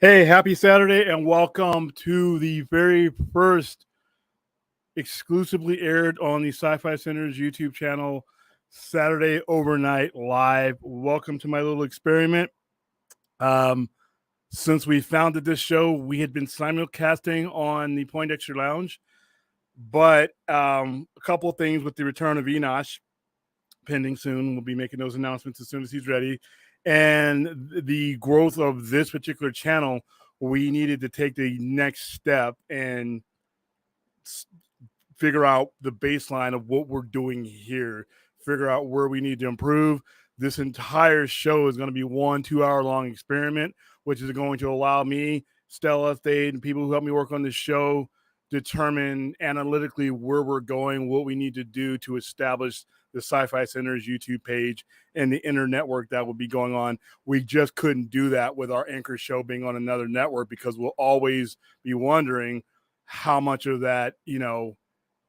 Hey, happy Saturday and welcome to the very first exclusively aired on the Sci-Fi Center's YouTube channel, Saturday Overnight Live. Welcome to my little experiment. Um, since we founded this show, we had been simulcasting on the Poindexter Lounge, but a couple of things with the return of Enosh pending soon. We'll be making those announcements as soon as he's ready. And the growth of this particular channel, we needed to take the next step and figure out the baseline of what we're doing here, figure out where we need to improve. This entire show is going to be 1-2 hour long experiment, which is going to allow me, Stella, Thade, and people who help me work on this show determine analytically where we're going, what we need to do to establish the Sci-Fi Center's YouTube page and the inner network that will be going on. We just couldn't do that with our anchor show being on another network because we'll always be wondering how much of that,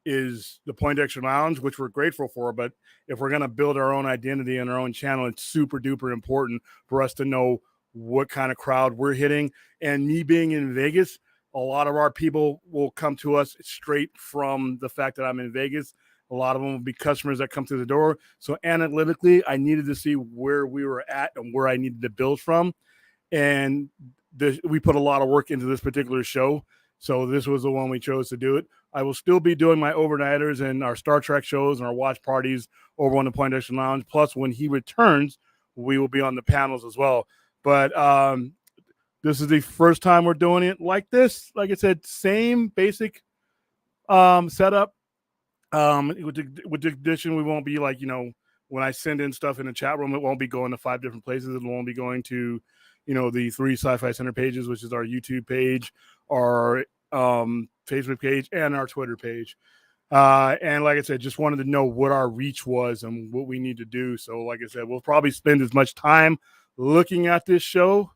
is the Poindexter Lounge, which we're grateful for. But if we're going to build our own identity and our own channel, it's super duper important for us to know what kind of crowd we're hitting. And me being in Vegas, a lot of our people will come to us straight from the fact that I'm in Vegas. A lot of them will be customers that come through the door. So analytically, I needed to see where we were at and where I needed to build from. And we put a lot of work into this particular show. So this was the one we chose to do it. I will still be doing my overnighters and our Star Trek shows and our watch parties over on the Poindexter Lounge. Plus, when he returns, we will be on the panels as well. But this is the first time we're doing it like this. Like I said, same basic setup. With the addition, we won't be like, when I send in stuff in the chat room, it won't be going to 5 different places. It won't be going to, the 3 Sci-Fi Center pages, which is our YouTube page, our Facebook page, and our Twitter page. And like I said, just wanted to know what our reach was and what we need to do. So like I said, we'll probably spend as much time looking at this show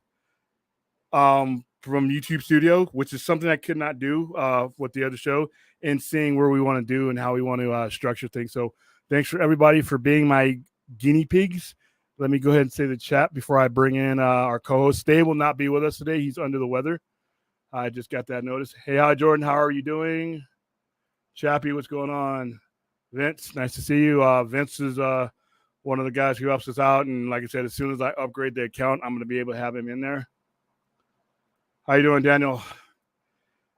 from YouTube Studio, which is something I could not do with the other show, and seeing where we want to do and how we want to structure things. So thanks for everybody for being my guinea pigs. Let me go ahead and say the chat before I bring in our co-host. Stay will not be with us today. He's under the weather. I just got that notice. Hey, hi, Jordan. How are you doing? Chappie, what's going on? Vince, nice to see you. Vince is one of the guys who helps us out. And like I said, as soon as I upgrade the account, I'm going to be able to have him in there. How you doing, Daniel?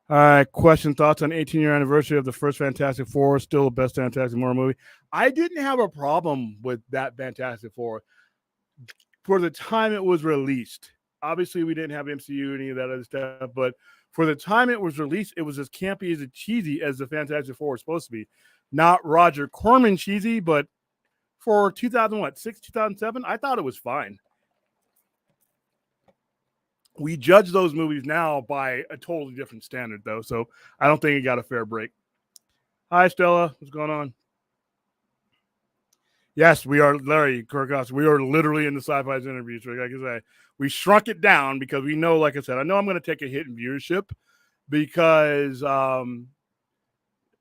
All right, question, thoughts on 18-year anniversary of the first Fantastic Four, still the best Fantastic Four movie. I didn't have a problem with that Fantastic Four for the time it was released. Obviously, we didn't have MCU or any of that other stuff, but for the time it was released, it was as campy, as cheesy as the Fantastic Four was supposed to be. Not Roger Corman cheesy, but for 2006, 2007, I thought it was fine. We judge those movies now by a totally different standard, though, so I don't think it got a fair break. Hi, Stella. What's going on? Yes, we are, Larry Kirkhouse. We are literally in the Sci-Fi interviews. Like I say, we shrunk it down because we know, like I said, I know I'm going to take a hit in viewership because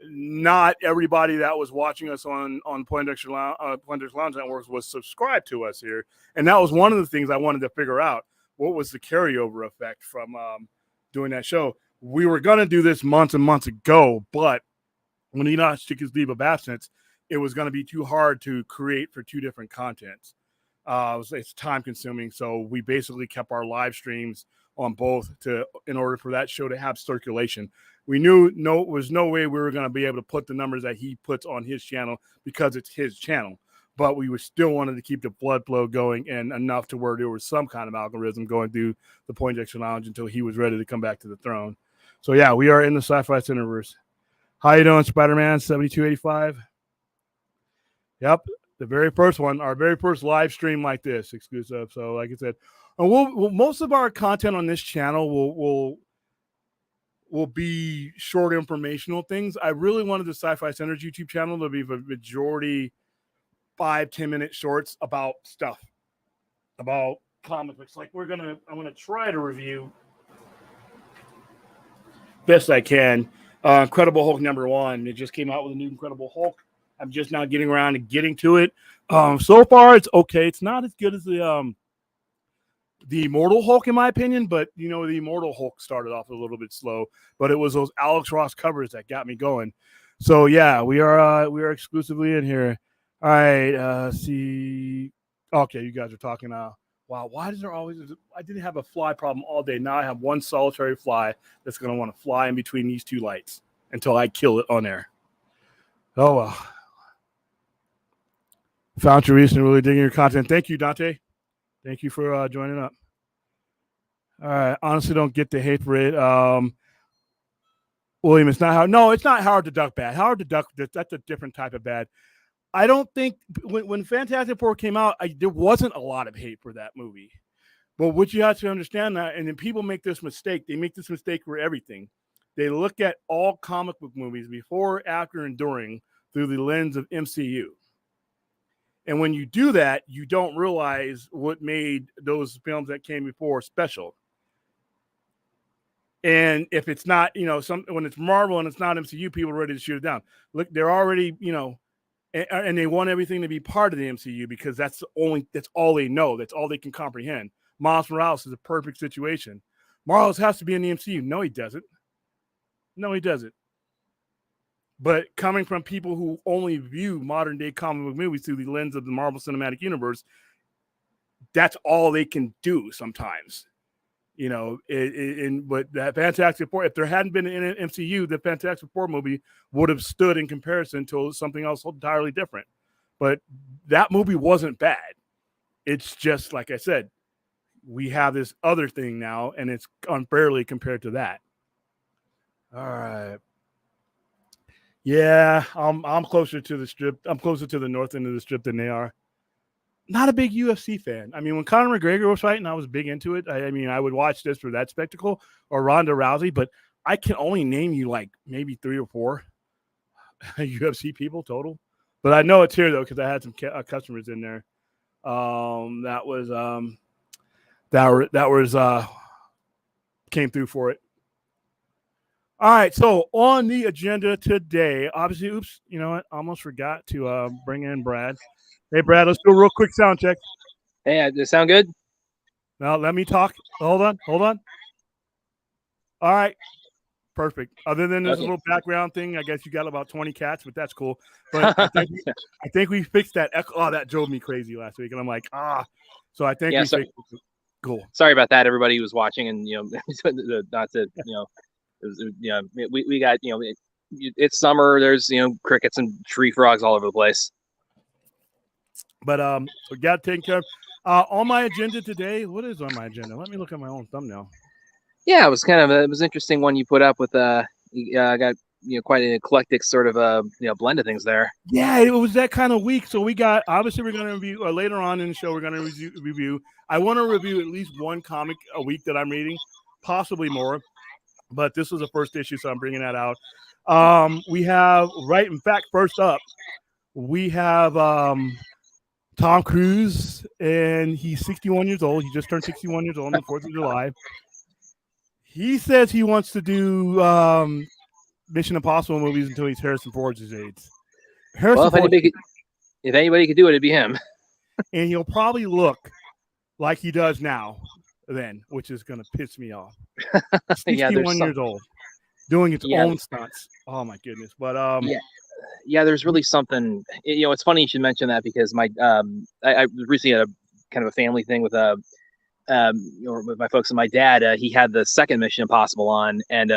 not everybody that was watching us on Poindexter Lounge Networks was subscribed to us here. And that was one of the things I wanted to figure out. What was the carryover effect from doing that show? We were going to do this months and months ago, but when Enosh took his leave of absence, it was going to be too hard to create for 2 different contents. It's time consuming. So we basically kept our live streams on both in order for that show to have circulation. We knew was no way we were going to be able to put the numbers that he puts on his channel because it's his channel. But we still wanted to keep the blood flow going and enough to where there was some kind of algorithm going through the Poindexter Lounge until he was ready to come back to the throne. So, yeah, we are in the Sci-Fi Centerverse. How you doing, Spider-Man 7285? Yep, the very first one, our very first live stream like this, exclusive. So, like I said, and most of our content on this channel will be short informational things. I really wanted the Sci-Fi Center's YouTube channel to be the majority 5-10 minute shorts about stuff, about comic books. Like I'm gonna try to review best I can. Incredible Hulk #1. It just came out with a new Incredible Hulk. I'm just now getting around to getting to it. So far it's okay. It's not as good as the the Immortal Hulk, in my opinion. But the Immortal Hulk started off a little bit slow, but it was those Alex Ross covers that got me going. So yeah, we are exclusively in here. All right, see. Okay, you guys are talking now. Wow, why does there always? I didn't have a fly problem all day. Now I have one solitary fly that's going to want to fly in between these two lights until I kill it on air. Oh well. Found your reason, really digging your content. Thank you, Dante. Thank you for joining up. All right, honestly, don't get the hate for it. William, it's not hard. No, it's not Howard the Duck bad. Howard the Duck, that's a different type of bad. I don't think when Fantastic Four came out, there wasn't a lot of hate for that movie. But what you have to understand that, and then people make this mistake. They make this mistake for everything. They look at all comic book movies before, after, and during through the lens of MCU. And when you do that, you don't realize what made those films that came before special. And if it's not, when it's Marvel and it's not MCU, people are ready to shoot it down. Look, they're already, and they want everything to be part of the MCU because that's all they know. That's all they can comprehend. Miles Morales is a perfect situation. Morales has to be in the MCU. No, he doesn't. But coming from people who only view modern day comic book movies through the lens of the Marvel Cinematic Universe, that's all they can do sometimes. But that Fantastic Four, if there hadn't been an MCU, the Fantastic Four movie would have stood in comparison to something else entirely different. But that movie wasn't bad. It's just, like I said, we have this other thing now, and it's unfairly compared to that. All right. Yeah, I'm closer to the strip. I'm closer to the north end of the strip than they are. Not a big UFC fan. I mean, when Conor McGregor was fighting, I was big into it. I would watch this for that spectacle or Ronda Rousey, but I can only name you like maybe 3 or 4 UFC people total. But I know it's here though because I had some customers in there. That was came through for it. All right, so on the agenda today, obviously, oops, you know what? I almost forgot to bring in Brad. Hey, Brad, let's do a real quick sound check. Hey, does it sound good? Now, let me talk. Hold on. All right, perfect. Other than this little background thing, I guess you got about 20 cats, but that's cool. But I think we fixed that echo. Oh, that drove me crazy last week, and I'm like, So I think we fixed it. Cool. Sorry about that, everybody who was watching, and not to we got it's summer. There's crickets and tree frogs all over the place. But we got taken care of. On my agenda today, what is on my agenda? Let me look at my own thumbnail. Yeah, it was it was interesting one you put up with I got quite an eclectic sort of blend of things there. Yeah, it was that kind of week. So we got obviously we're going to review later on in the show. We're going to review. I want to review at least one comic a week that I'm reading, possibly more. But this was the first issue, so I'm bringing that out. We have in fact, first up, we have Tom Cruise, and he's 61 years old. He just turned 61 years old on the 4th of July. He says he wants to do Mission Impossible movies until he's Harrison Ford's age. If anybody could do it, it'd be him. And he'll probably look like he does now, then, which is going to piss me off. 61 years old, doing its own stunts. Oh my goodness! But there's really something. It's funny you should mention that because I recently had a kind of a family thing with with my folks and my dad. He had the second Mission Impossible on, and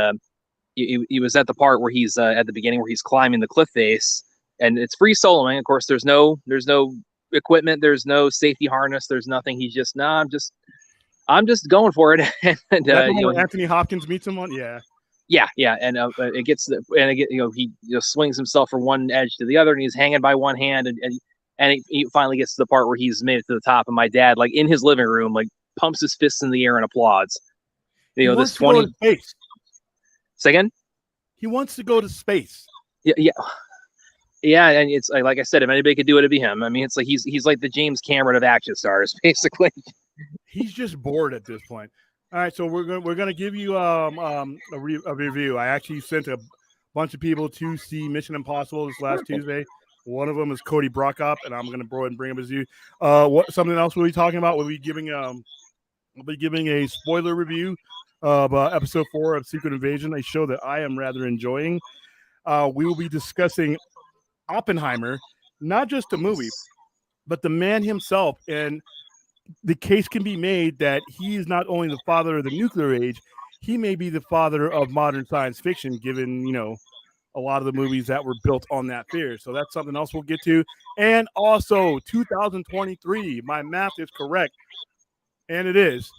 he was at the part where he's at the beginning where he's climbing the cliff face, and it's free soloing. Of course, there's no equipment, there's no safety harness, there's nothing. He's just I'm just going for it. And Anthony Hopkins meets him on, yeah, and it gets he swings himself from one edge to the other, and he's hanging by one hand, and he finally gets to the part where he's made it to the top, and my dad, like in his living room, like pumps his fists in the air and applauds. This 20 space. Second, he wants to go to space. Yeah, and it's like I said, if anybody could do it, it'd be him. I mean, it's like he's like the James Cameron of action stars, basically. He's just bored at this point. All right, so we're gonna give you a review. I actually sent a bunch of people to see Mission Impossible this last Tuesday. One of them is Cody Brockup, and I'm gonna go ahead and bring him as you. What something else were we talking about? Were we giving I'll be giving a spoiler review of episode 4 of Secret Invasion, a show that I am rather enjoying. We will be discussing Oppenheimer, not just the movie, but the man himself. And the case can be made that he is not only the father of the nuclear age, he may be the father of modern science fiction, given, a lot of the movies that were built on that fear. So that's something else we'll get to. And also 2023, my math is correct, and it is,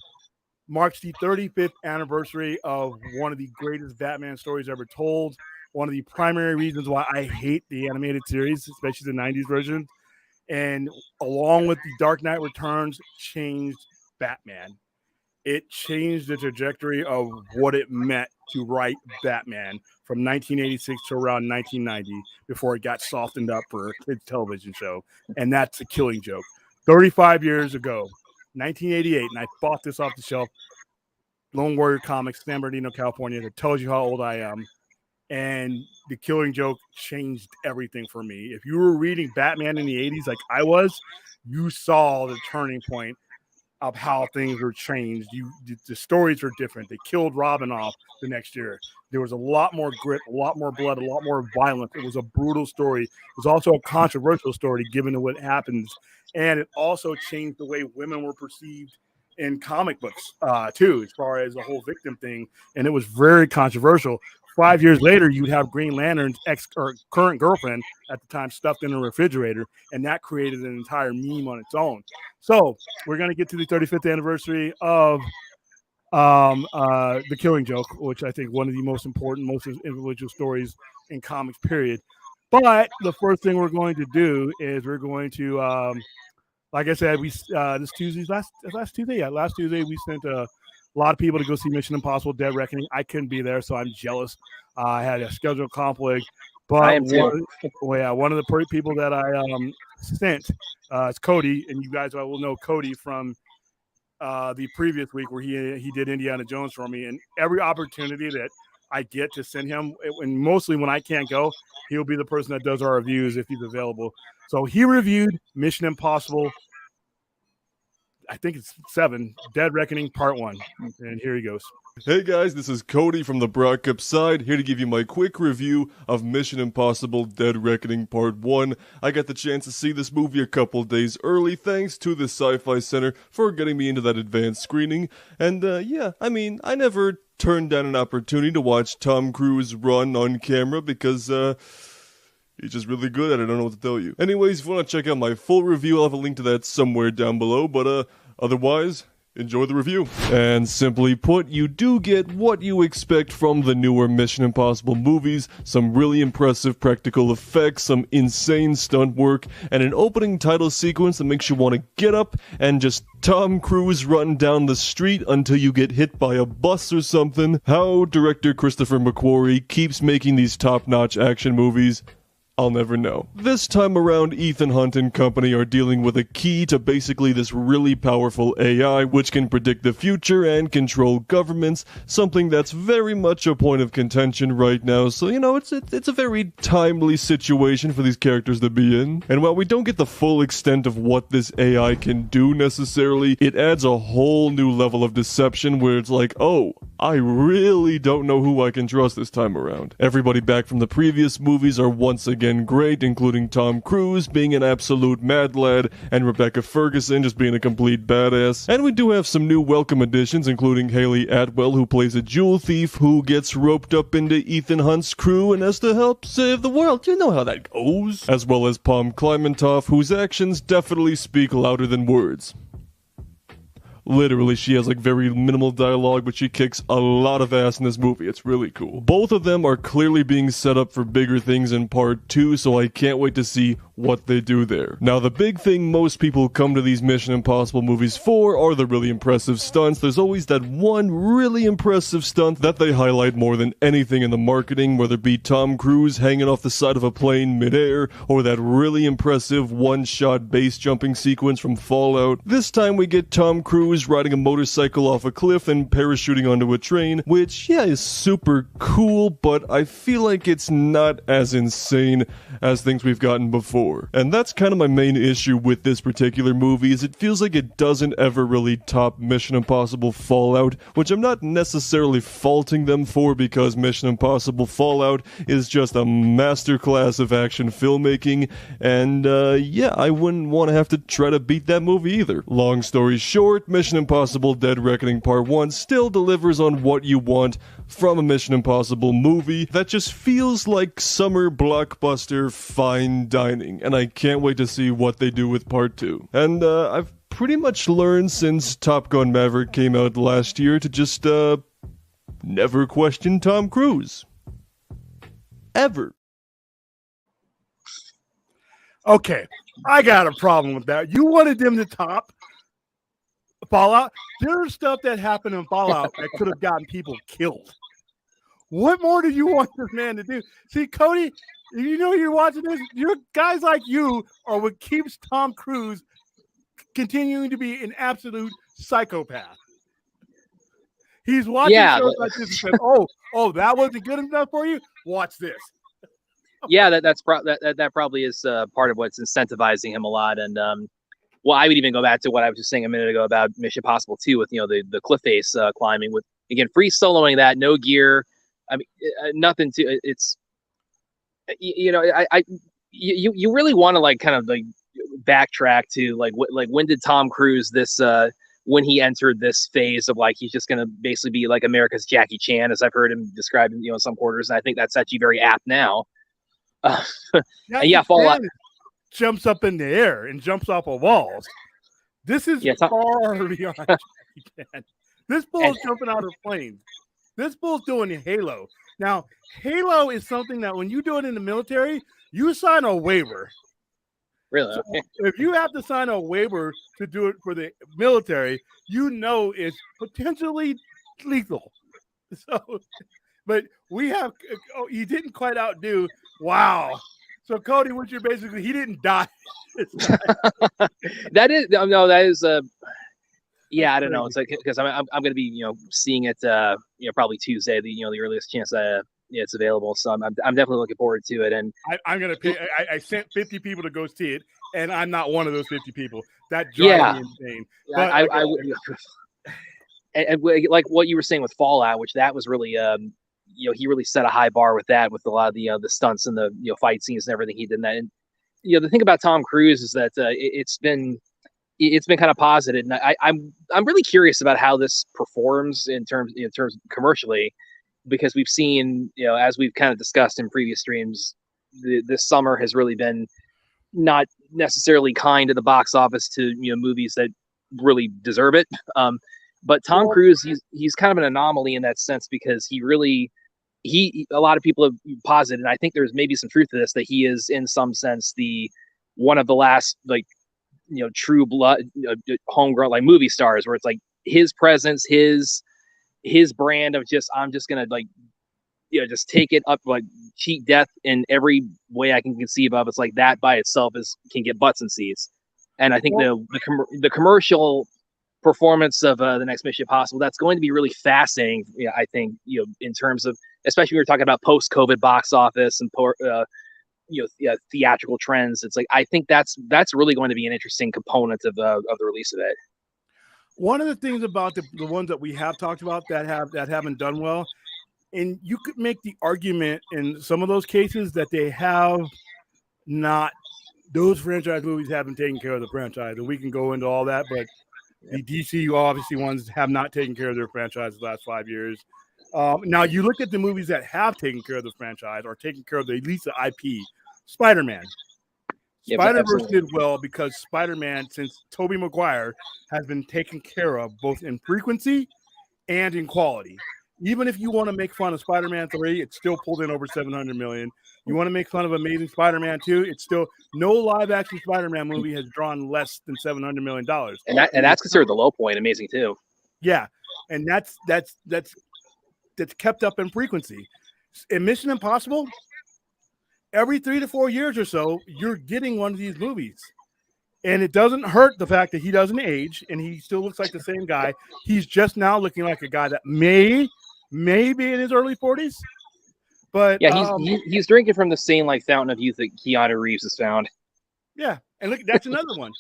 marks the 35th anniversary of one of the greatest Batman stories ever told. One of the primary reasons why I hate the animated series, especially the 90s version, and along with the Dark Knight Returns, changed Batman. It changed the trajectory of what it meant to write Batman from 1986 to around 1990 before it got softened up for a kids' television show. And that's The Killing Joke. 35 years ago, 1988, and I bought this off the shelf, Lone Warrior Comics, San Bernardino, California, that tells you how old I am. And The Killing Joke changed everything for me. If you were reading Batman in the 80s like I was, you saw the turning point of how things were changed. The stories were different. They killed Robin off the next year. There was a lot more grit, a lot more blood, a lot more violence. It was a brutal story. It was also a controversial story given what happens. And it also changed the way women were perceived in comic books too, as far as the whole victim thing. And it was very controversial. 5 years later, you'd have Green Lantern's current girlfriend at the time stuffed in a refrigerator, and that created an entire meme on its own. So we're going to get to the 35th anniversary of The Killing Joke, which I think one of the most important, most influential stories in comics, period. But the first thing we're going to do is we're going to, like I said, last Tuesday we sent a lot of people to go see Mission Impossible: Dead Reckoning. I couldn't be there, so I'm jealous. I had a schedule conflict, but I am too. One of the people that I sent is Cody, and you guys will know Cody from the previous week where he did Indiana Jones for me. And every opportunity that I get to send him, and mostly when I can't go, he'll be the person that does our reviews if he's available. So he reviewed Mission Impossible, I think it's 7, Dead Reckoning Part 1. And here he goes. Hey guys, this is Cody from the Brock Up side, here to give you my quick review of Mission Impossible Dead Reckoning Part 1. I got the chance to see this movie a couple days early, thanks to the Sci-Fi Center for getting me into that advanced screening. And I never turned down an opportunity to watch Tom Cruise run on camera because, he's just really good at it, I don't know what to tell you. Anyways, if you want to check out my full review, I'll have a link to that somewhere down below, but otherwise, enjoy the review. And simply put, you do get what you expect from the newer Mission Impossible movies, some really impressive practical effects, some insane stunt work, and an opening title sequence that makes you want to get up and just Tom Cruise run down the street until you get hit by a bus or something. How director Christopher McQuarrie keeps making these top-notch action movies, I'll never know. This time around, Ethan Hunt and company are dealing with a key to basically this really powerful AI which can predict the future and control governments, something that's very much a point of contention right now, so it's a very timely situation for these characters to be in. And while we don't get the full extent of what this AI can do necessarily, it adds a whole new level of deception where it's like, oh, I really don't know who I can trust this time around. Everybody back from the previous movies are once again great, including Tom Cruise being an absolute mad lad, and Rebecca Ferguson just being a complete badass. And we do have some new welcome additions, including Haley Atwell, who plays a jewel thief who gets roped up into Ethan Hunt's crew and has to help save the world. You know how that goes. As well as Palm Klimentoff, whose actions definitely speak louder than words. Literally, she has very minimal dialogue, but she kicks a lot of ass in this movie. It's really cool. Both of them are clearly being set up for bigger things in part 2, so I can't wait to see what they do there. Now, the big thing most people come to these Mission Impossible movies for are the really impressive stunts. There's always that one really impressive stunt that they highlight more than anything in the marketing, whether it be Tom Cruise hanging off the side of a plane midair, or that really impressive one-shot base jumping sequence from Fallout. This time we get Tom Cruise riding a motorcycle off a cliff and parachuting onto a train, which, yeah, is super cool, but I feel like it's not as insane as things we've gotten before. before. And that's kind of my main issue with this particular movie, is it feels like it doesn't ever really top Mission Impossible Fallout, which I'm not necessarily faulting them for, because Mission Impossible Fallout is just a masterclass of action filmmaking, and yeah, I wouldn't want to have to try to beat that movie either. Long story short, Mission Impossible Dead Reckoning Part 1 still delivers on what you want from a Mission Impossible movie that just feels like summer blockbuster fine dining, and I can't wait to see what they do with Part 2. And I've pretty much learned since Top Gun Maverick came out last year to just never question Tom Cruise. Ever. Okay, I got a problem with that. You wanted them to top Fallout. There's stuff that happened in Fallout that could have gotten people killed. What more do you want this man to do? See, Cody, you know you're watching this. Your guys like you are what keeps Tom Cruise continuing to be an absolute psychopath. He's watching shows like this and says, "Oh, that wasn't good enough for you. Watch this." Yeah, that probably is part of what's incentivizing him a lot. And well, I would even go back to what I was just saying a minute ago about Mission Impossible 2 with the cliff face climbing, with again free soloing that, no gear. I mean, nothing to it's. You know, you really want to like kind of like backtrack to like when did Tom Cruise when he entered this phase of like he's just going to basically be like America's Jackie Chan, as I've heard him described in some quarters, and I think that's actually very apt now. Yeah, Fallout jumps up in the air and jumps off of walls. This is far beyond Jackie Chan. This bull's jumping out of planes. This bull's doing Halo. Now, Halo is something that when you do it in the military, you sign a waiver. Really? So if you have to sign a waiver to do it for the military, it's potentially lethal. So, but we have, he didn't quite outdo. Wow. So Cody, what you're basically, he didn't die. That is yeah, I don't know. It's like because I'm going to be seeing it probably Tuesday, the earliest chance it's available. So I'm definitely looking forward to it. And I'm going to pay. I sent 50 people to go see it, and I'm not one of those 50 people. That drives me insane. But I and like what you were saying with Fallout, which that was really he really set a high bar with that, with a lot of the stunts and the fight scenes and everything he did in that. And the thing about Tom Cruise is that it's been kind of posited, and I'm really curious about how this performs in terms commercially, because we've seen as we've kind of discussed in previous streams, this summer has really been not necessarily kind to the box office to movies that really deserve it. But Tom Cruise, he's kind of an anomaly in that sense, because a lot of people have posited, and I think there's maybe some truth to this, that he is in some sense one of the last true blood homegrown like movie stars, where it's like his presence, his brand of I'm just gonna just take it up, like cheat death in every way I can conceive of. It's like that by itself can get butts in seats. And I think the commercial performance of the next Mission Impossible, that's going to be really fascinating. I think in terms of, especially when we're talking about post-COVID box office and theatrical trends. It's like I think that's really going to be an interesting component of the release of it. One of the things about the ones that we have talked about that haven't done well, and you could make the argument in some of those cases that they have not, those franchise movies haven't taken care of the franchise, and we can go into all that, but the DC obviously ones have not taken care of their franchise the last 5 years. Now you look at the movies that have taken care of the franchise or taken care of at least the IP. Spider-Man. Spider-Verse did well because Spider-Man, since Tobey Maguire, has been taken care of both in frequency and in quality. Even if you want to make fun of Spider-Man 3, it still pulled in over $700 million. You want to make fun of Amazing Spider-Man 2, it's still, no live-action Spider-Man movie has drawn less than $700 million. And that's considered the low point. Amazing too. Yeah, and that's kept up in frequency. In Mission Impossible, every 3 to 4 years or so, you're getting one of these movies. And it doesn't hurt the fact that he doesn't age and he still looks like the same guy. He's just now looking like a guy that may be in his early 40s. But yeah, he's drinking from the same like fountain of youth that Keanu Reeves has found. Yeah, and look, that's another one.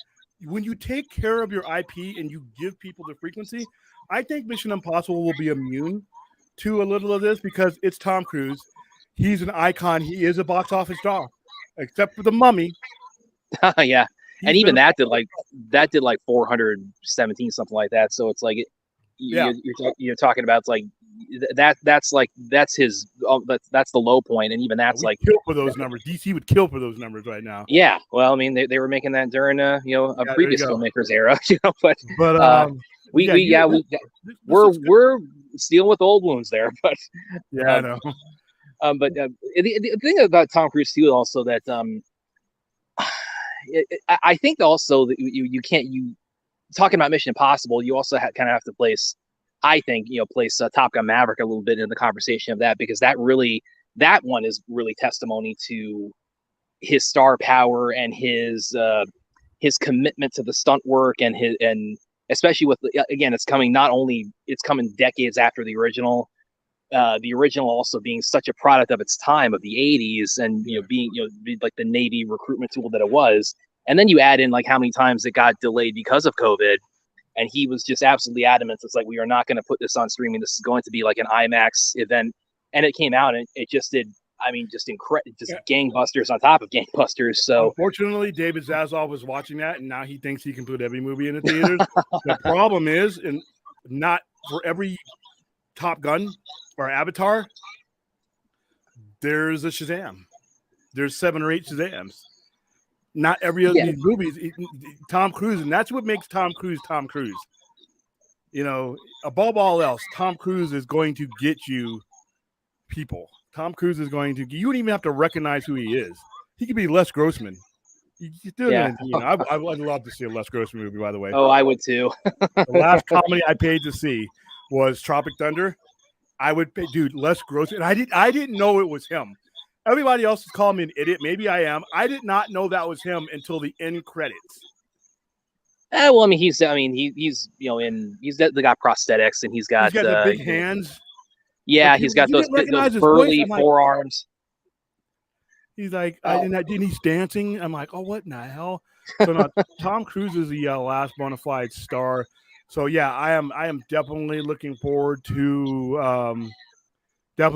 When you take care of your IP and you give people the frequency, I think Mission Impossible will be immune to a little of this because it's Tom Cruise. He's an icon. He is a box office star, except for the Mummy. Yeah, and He's even been that did like 417 something like that. So it's like yeah. you're talking about, it's like that's his that's the low point, and even that's We like kill for those numbers. DC would kill for those numbers right now. yeah. Well, I mean they were making that during a Yeah, there you previous go. filmmakers era, but But we're dealing with old wounds there, but yeah, I know. The thing about Tom Cruise too, also that I think also that you can't, talking about Mission Impossible, you also kind of have to place, I think, place Top Gun Maverick a little bit in the conversation of that, because that one is really testimony to his star power and his commitment to the stunt work, and especially with, again, it's coming decades after the original. The original also being such a product of its time, of the 80s, and being like the Navy recruitment tool that it was. And then you add in like how many times it got delayed because of COVID, and he was just absolutely adamant. It's like, we are not going to put this on streaming. This is going to be like an IMAX event. And it came out and it just did, I mean, just gangbusters on top of gangbusters. So unfortunately, David Zaslav was watching that, and now he thinks he can put every movie in the theaters. The problem is, and not for every Top Gun or Avatar, there's a Shazam. There's 7 or 8 Shazams. Not every other these movies, Tom Cruise, and that's what makes Tom Cruise Tom Cruise. Above all else, Tom Cruise is going to get you people. Tom Cruise is going to. You don't even have to recognize who he is. He could be Les Grossman. You're still gonna, I would love to see a Les Grossman movie. By the way, I would too. The last comedy I paid to see was Tropic Thunder. I would pay, dude, Les Grossman. I didn't know it was him. Everybody else is calling me an idiot. Maybe I am. I did not know that was him until the end credits. Well, I mean, he's he's got prosthetics, and he's got the big hands. Yeah, he's got those burly forearms. He's like, and he's dancing. I'm like, oh, what in the hell? So now, Tom Cruise is the last bona fide star. So yeah, I am definitely looking forward to Dead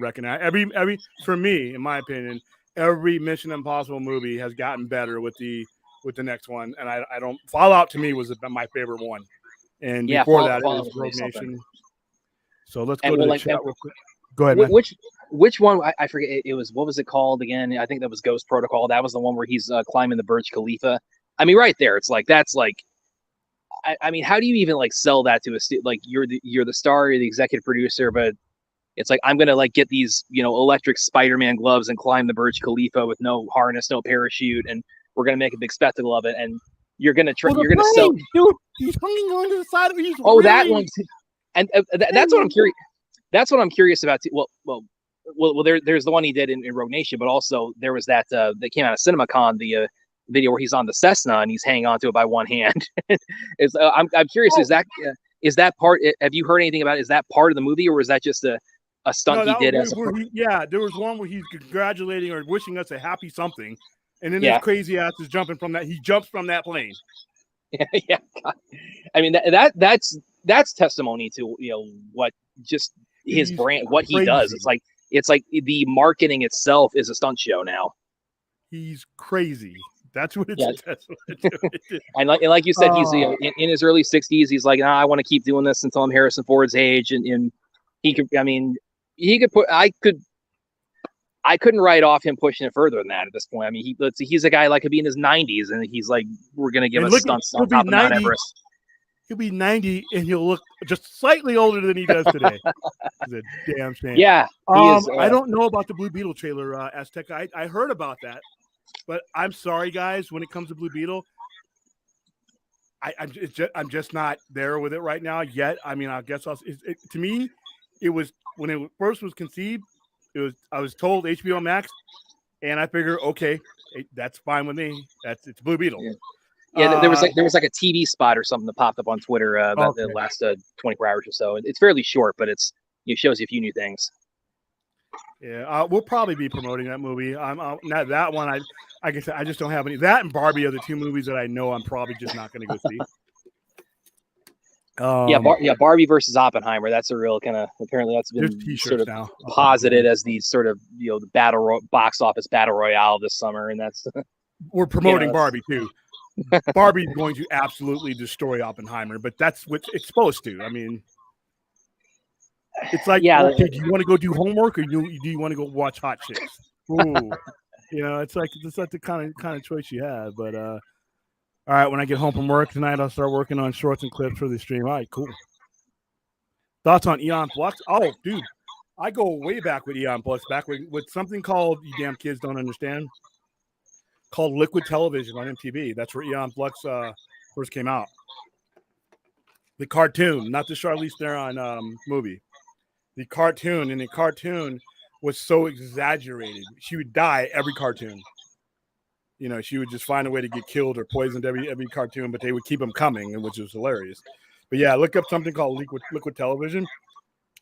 Reckoning. For me, in my opinion, every Mission Impossible movie has gotten better with the next one, and I don't. Fallout to me was my favorite one, and before that it was Rogue Nation. So let's go to the chat real quick. Go ahead, man. Which one? I forget. It was, what was it called again? I think that was Ghost Protocol. That was the one where he's climbing the Burj Khalifa. I mean, right there, it's like, that's like, I mean, how do you even like sell that to like you're the star, you're the executive producer, but it's like, I'm gonna like get these electric Spider-Man gloves and climb the Burj Khalifa with no harness, no parachute, and we're gonna make a big spectacle of it, and you're gonna try, you're gonna sell. Dude, he's hanging on to the side of it. That one, and that's what I'm curious. That's what I'm curious about too. Well, there's the one he did in Rogue Nation, but also there was that that came out of CinemaCon, the video where he's on the Cessna and he's hanging onto it by one hand. I'm curious, is that part? Have you heard anything about it? Is that part of the movie, or was that just a stunt he did? There was one where he's congratulating or wishing us a happy something, and then his crazy ass is jumping from that. He jumps from that plane. Yeah. God. I mean that's testimony to what just his brand, what he does. It's like the marketing itself is a stunt show now. He's crazy. That's what it's. And like you said, he's in his early 60s. He's like, I want to keep doing this until I'm Harrison Ford's age, and he could. I mean, he could put. I couldn't write off him pushing it further than that at this point. I mean, he's a guy like could be in his 90s, and he's like, we're gonna give us stunts on top of Mount Everest. He'll be 90 and he'll look just slightly older than he does today. It's a damn shame. Yeah. I don't know about the Blue Beetle trailer, Aztec. I heard about that, but I'm sorry, guys. When it comes to Blue Beetle, I'm just not there with it right now yet. I mean, I guess to me, it was when it first was conceived. I was told HBO Max, and I figured, okay, that's fine with me. It's Blue Beetle. Yeah. Yeah, there was like a TV spot or something that popped up on Twitter the last 24 hours or so. It's fairly short, but it shows you a few new things. Yeah, we'll probably be promoting that movie. I'm not that one. I guess I just don't have any. That and Barbie are the two movies that I know I'm probably just not going to go see. Barbie versus Oppenheimer. That's a real kind of, apparently that's been sort of now posited as the sort of, the box office battle royale this summer, and that's we're promoting Barbie too. Barbie's going to absolutely destroy Oppenheimer, but that's what it's supposed to. I mean, it's like, okay, do you want to go do homework or do you want to go watch hot chicks? Ooh, it's like the kind of choice you have. But all right, when I get home from work tonight, I'll start working on shorts and clips for the stream. All right, cool. Thoughts on Eon Flux? Oh, dude, I go way back with Eon Flux, back with something called, you damn kids don't understand, called Liquid Television on MTV. That's where Eon Flux first came out. The cartoon, not the Charlize Theron movie. The cartoon was so exaggerated. She would die every cartoon. She would just find a way to get killed or poisoned every cartoon, but they would keep them coming, which was hilarious. But yeah, look up something called Liquid Television. It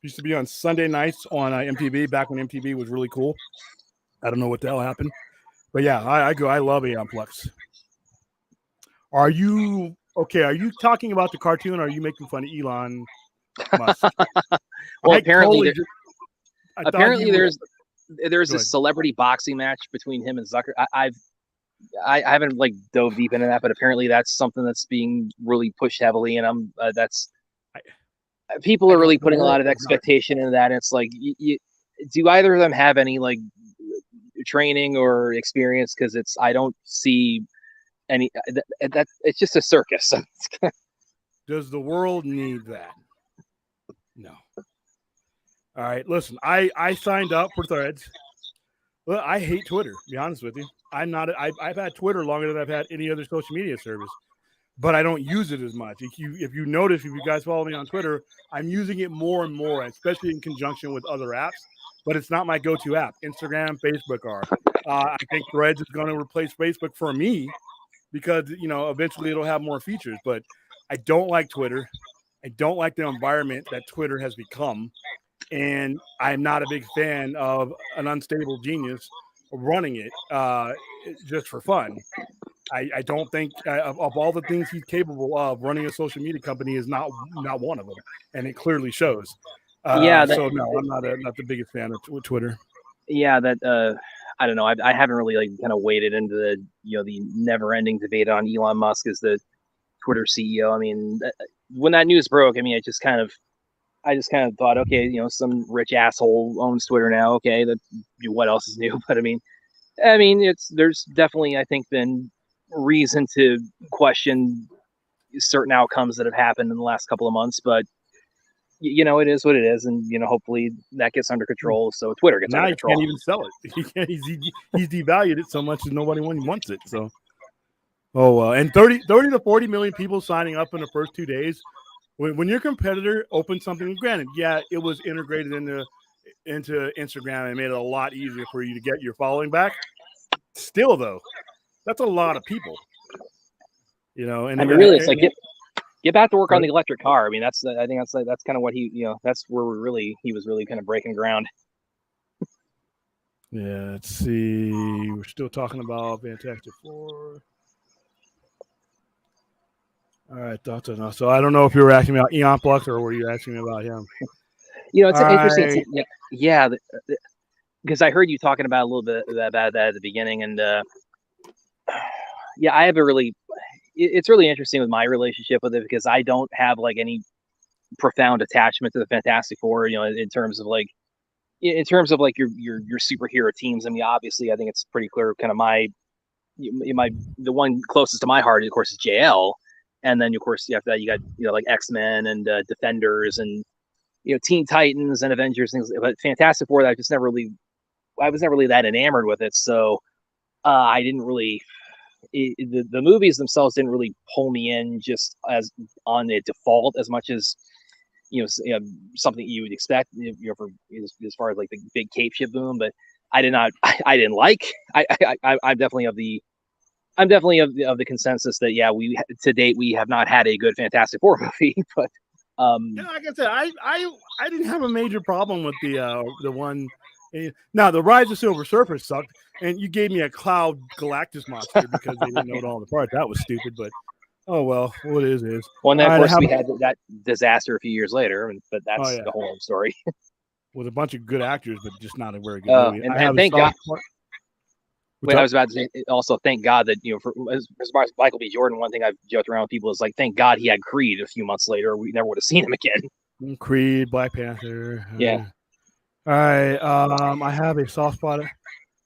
used to be on Sunday nights on MTV, back when MTV was really cool. I don't know what the hell happened. But yeah, I love Aeon Flux. Are you talking about the cartoon or are you making fun of Elon Musk? Well, apparently there's a celebrity boxing match between him and Zucker. I haven't like dove deep into that, but apparently that's something that's being really pushed heavily, and people are really putting a lot of expectation into that. And it's like, do either of them have any like training or experience? Because I don't see any that it's just a circus. Does the world need that? No. All right, listen, I signed up for Threads. Well, I hate Twitter, to be honest with you. I've had Twitter longer than I've had any other social media service, but I don't use it as much. If you notice, if you guys follow me on Twitter, I'm using it more and more, especially in conjunction with other apps, but it's not my go-to app. Instagram, Facebook are. I think Threads is going to replace Facebook for me because, eventually it'll have more features, but I don't like Twitter. I don't like the environment that Twitter has become. And I'm not a big fan of an unstable genius running it just for fun. I don't think of all the things he's capable of, running a social media company is not one of them, and it clearly shows. So no, I'm not the biggest fan of Twitter. Yeah, I don't know. I haven't really like kind of waded into the the never-ending debate on Elon Musk as the Twitter CEO. I mean, when that news broke, I just kind of thought, okay, some rich asshole owns Twitter now. Okay, what else is new? But I mean, there's definitely, I think, been reason to question certain outcomes that have happened in the last couple of months. But it is what it is, and hopefully that gets under control. So Twitter gets under control. Now he can't even sell it. He's devalued it so much that nobody wants it. So, and 30 to 40 million people signing up in the first 2 days. When your competitor opens something, granted, yeah, it was integrated into Instagram and made it a lot easier for you to get your following back. Still, though, that's a lot of people. And really, it's like get back to work on the electric car. I think that's kind of what he, that's where he was really kind of breaking ground. Yeah, let's see. We're still talking about Fantastic Four. All right, thoughts on. So I don't know if you were asking me about Eon Flux or were you asking me about him? It's interesting. Yeah, because I heard you talking about a little bit about that at the beginning, and I have it's really interesting with my relationship with it because I don't have like any profound attachment to the Fantastic Four. In terms of like your superhero teams. I mean, obviously, I think it's pretty clear. Kind of the one closest to my heart, of course, is JL. And then, of course, after that, you got like X-Men and Defenders and Teen Titans and Avengers things. But Fantastic Four, I was never really that enamored with it. So I didn't really. The movies themselves didn't really pull me in just as on a default as much as something you would expect for as far as like the big cape ship boom. But I didn't like. I'm definitely of the. I'm definitely of the consensus that we to date we have not had a good Fantastic Four movie, but like I said, I didn't have a major problem with the one Now, the Rise of Silver Surfer sucked, and you gave me a Cloud Galactus monster because they didn't know all the parts. That was stupid, but oh well, what it is. Well, and then, of All right, course, we had that disaster a few years later, but that's the whole story. With a bunch of good actors, but just not a very good movie. And thank God. Wait, I was about to say also thank God that, you know, for as far as Michael B. Jordan, one thing I've joked around with people is like, thank God he had Creed a few months later. We never would have seen him again. Creed, Black Panther. Yeah. All right. I have a soft spot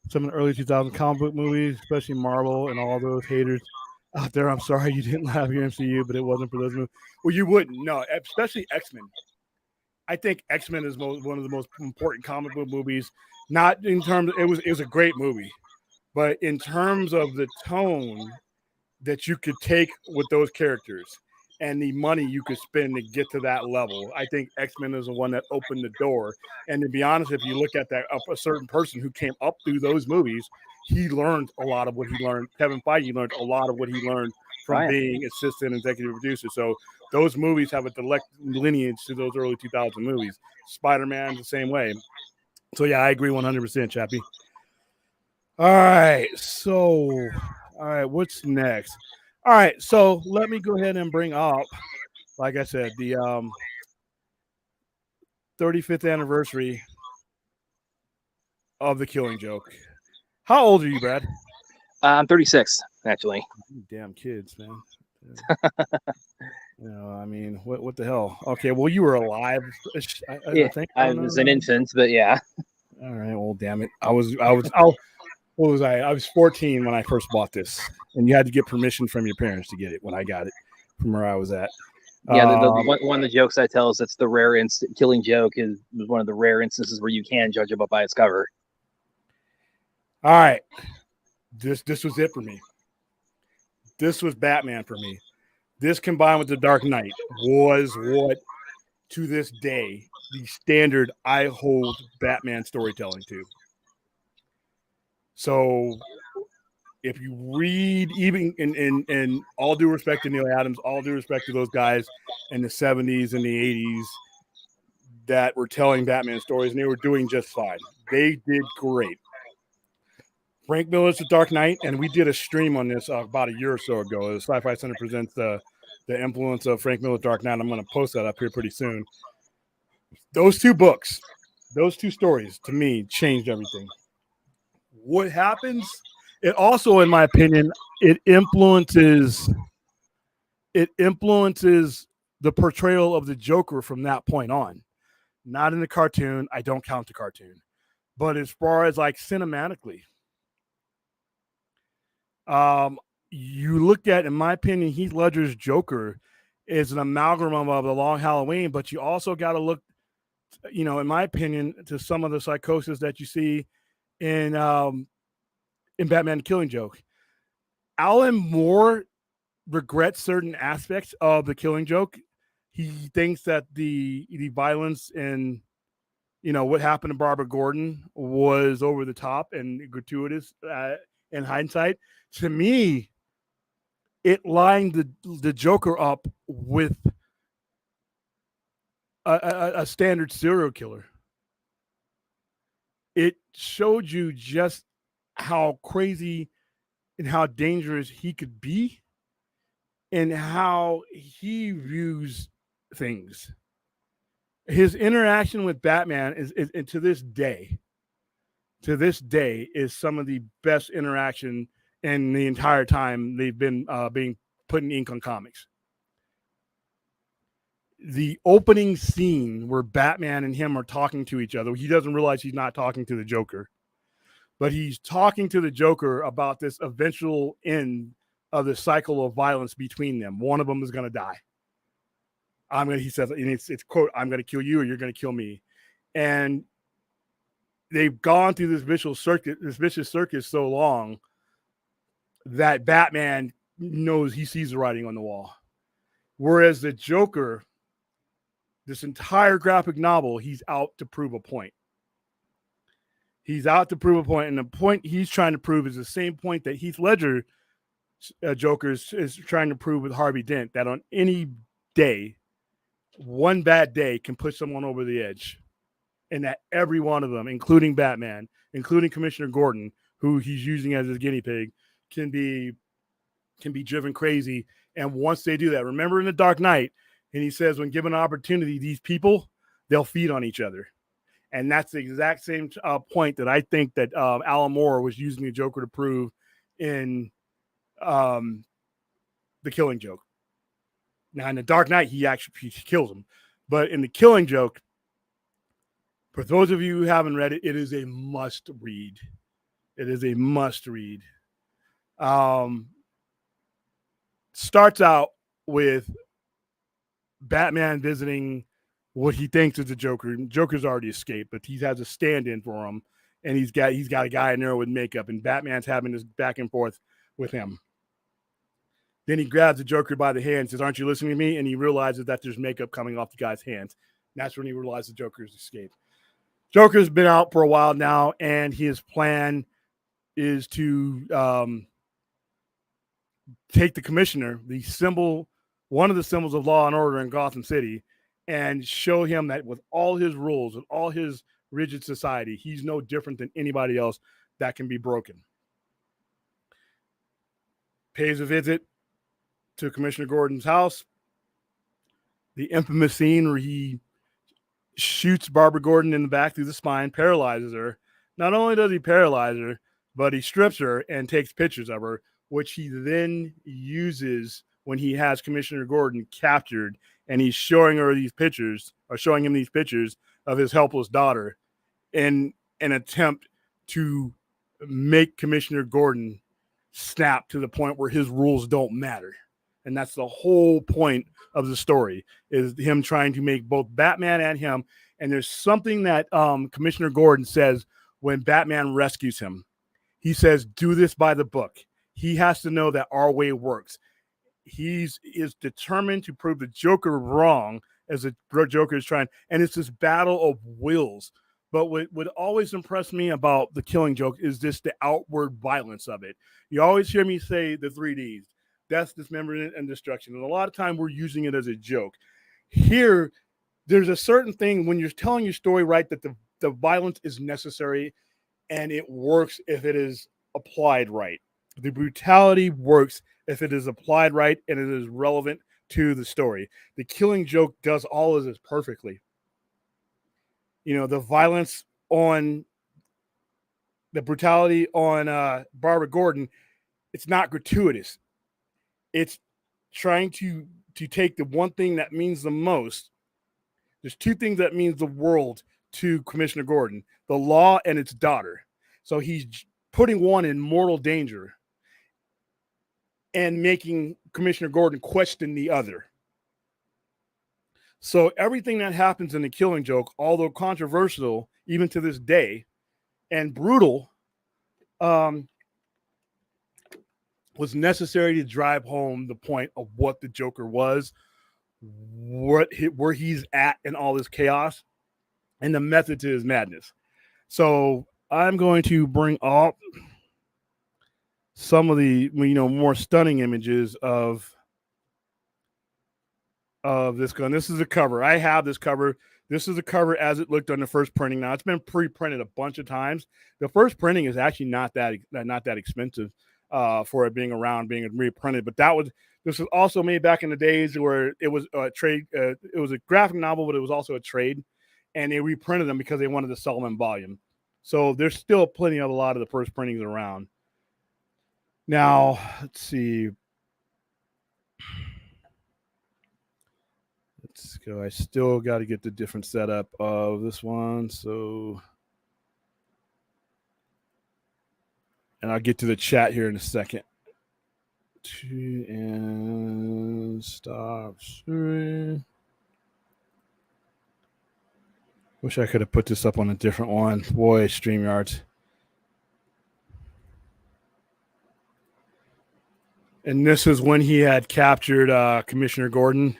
some of the early 2000 comic book movies, especially Marvel and all those haters out there. I'm sorry you didn't have your MCU, but it wasn't for those movies. Well, you wouldn't. No, especially X-Men. I think X-Men is one of the most important comic book movies. Not in terms of, it was a great movie, but in terms of the tone that you could take with those characters and the money you could spend to get to that level, I think X-Men is the one that opened the door. And to be honest, if you look at that, a certain person who came up through those movies, he learned a lot of what he learned. Kevin Feige learned a lot of what he learned from being assistant executive producer. So those movies have a direct lineage to those early 2000 movies. Spider-Man the same way. So yeah, I agree 100%, Chappie. All right, what's next? All right, so let me go ahead and bring up, like I said, the 35th anniversary of The Killing Joke. How old are you, Brad? I'm 36, actually. Damn kids, man. You know, I mean, what the hell? Okay, well, you were alive. I think I was an infant, but yeah. All right, well, damn it. What was I? I was 14 when I first bought this, and you had to get permission from your parents to get it when I got it from where I was at. Yeah, one of the jokes I tell is it's the rare Killing Joke is one of the rare instances where you can judge a book by its cover. All right, this was it for me. This was Batman for me. This combined with The Dark Knight was what, to this day, the standard I hold Batman storytelling to. So if you read, even in all due respect to Neil Adams, all due respect to those guys in the 70s and the 80s that were telling Batman stories, and they were doing just fine. They did great. Frank Miller's The Dark Knight, and we did a stream on this about a year or so ago. The Sci-Fi Center presents the influence of Frank Miller's Dark Knight. I'm going to post that up here pretty soon. Those two books, those two stories, to me, changed everything. What happens? It also, in my opinion, it influences the portrayal of the Joker from that point on. Not in the cartoon. I don't count the cartoon. But as far as like cinematically, you look at, in my opinion, Heath Ledger's Joker is an amalgam of The Long Halloween, but you also got to look, you know, in my opinion, to some of the psychosis that you see in Batman the Killing Joke. Alan Moore regrets certain aspects of The Killing Joke. He thinks that the violence and, you know, what happened to Barbara Gordon was over the top and gratuitous in hindsight. To me, it lined the Joker up with a standard serial killer. It showed you just how crazy and how dangerous he could be and how he views things. His interaction with Batman is to this day, is some of the best interaction in the entire time they've been being put in ink on comics. The opening scene where Batman and him are talking to each other, he doesn't realize he's not talking to the Joker, but he's talking to the Joker about this eventual end of the cycle of violence between them. One of them is going to die. He says, and it's quote, I'm going to kill you or you're going to kill me. And they've gone through this vicious circus so long that Batman knows, he sees the writing on the wall. Whereas the Joker, this entire graphic novel, he's out to prove a point. He's out to prove a point, and the point he's trying to prove is the same point that Heath Ledger Joker is trying to prove with Harvey Dent, that on any day, one bad day can push someone over the edge and that every one of them, including Batman, including Commissioner Gordon, who he's using as his guinea pig, can be driven crazy. And once they do that, remember in The Dark Knight, and he says, when given an opportunity, these people, they'll feed on each other. And that's the exact same point that I think that Alan Moore was using the Joker to prove in The Killing Joke. Now, in The Dark Knight, he actually kills him. But in The Killing Joke, for those of you who haven't read it, it is a must read. It is a must read. Starts out with Batman visiting what he thinks is the Joker. Joker's already escaped, but he has a stand-in for him, and he's got a guy in there with makeup, and Batman's having this back and forth with him. Then he grabs the Joker by the hand and says, "Aren't you listening to me?" And he realizes that there's makeup coming off the guy's hands. And that's when he realizes the Joker's escaped. Joker's been out for a while now, and his plan is to take the commissioner, one of the symbols of law and order in Gotham City, and show him that with all his rules and all his rigid society, he's no different than anybody else that can be broken. Pays a visit to Commissioner Gordon's house. The infamous scene where he shoots Barbara Gordon in the back through the spine, paralyzes her. Not only does he paralyze her, but he strips her and takes pictures of her, which he then uses when he has Commissioner Gordon captured, and he's showing him these pictures of his helpless daughter in an attempt to make Commissioner Gordon snap to the point where his rules don't matter. And that's the whole point of the story, is him trying to make both Batman and him. And there's something that Commissioner Gordon says when Batman rescues him. He says, "Do this by the book." He has to know that our way works. He is determined to prove the Joker wrong, as the Joker is trying. And it's this battle of wills. But what always impressed me about The Killing Joke is just the outward violence of it. You always hear me say the 3Ds. Death, dismemberment, and destruction. And a lot of time we're using it as a joke. Here, there's a certain thing when you're telling your story right that the violence is necessary, and it works if it is applied right. The brutality works if it is applied right and it is relevant to the story. The Killing Joke does all of this perfectly. You know, the violence on the brutality on Barbara Gordon, it's not gratuitous. It's trying to take the one thing that means the most. There's two things that means the world to Commissioner Gordon: the law and its daughter. So he's putting one in mortal danger and making Commissioner Gordon question the other. So everything that happens in The Killing Joke, although controversial even to this day and brutal, was necessary to drive home the point of what the Joker was, where he's at in all this chaos, and the method to his madness. So I'm going to bring up some of the more stunning images of this gun. This is a cover. I have this cover. This is a cover as it looked on the first printing. Now it's been pre-printed a bunch of times. The first printing is actually not that expensive for it being around, being reprinted. But this was also made back in the days where it was a trade. It was a graphic novel, but it was also a trade, and they reprinted them because they wanted to sell them in volume. So there's still plenty of a lot of the first printings around. Now, let's see. Let's go. I still got to get the different setup of this one. So, and I'll get to the chat here in a second. And stop sharing. Wish I could have put this up on a different one. Boy, StreamYards. And this is when he had captured Commissioner Gordon.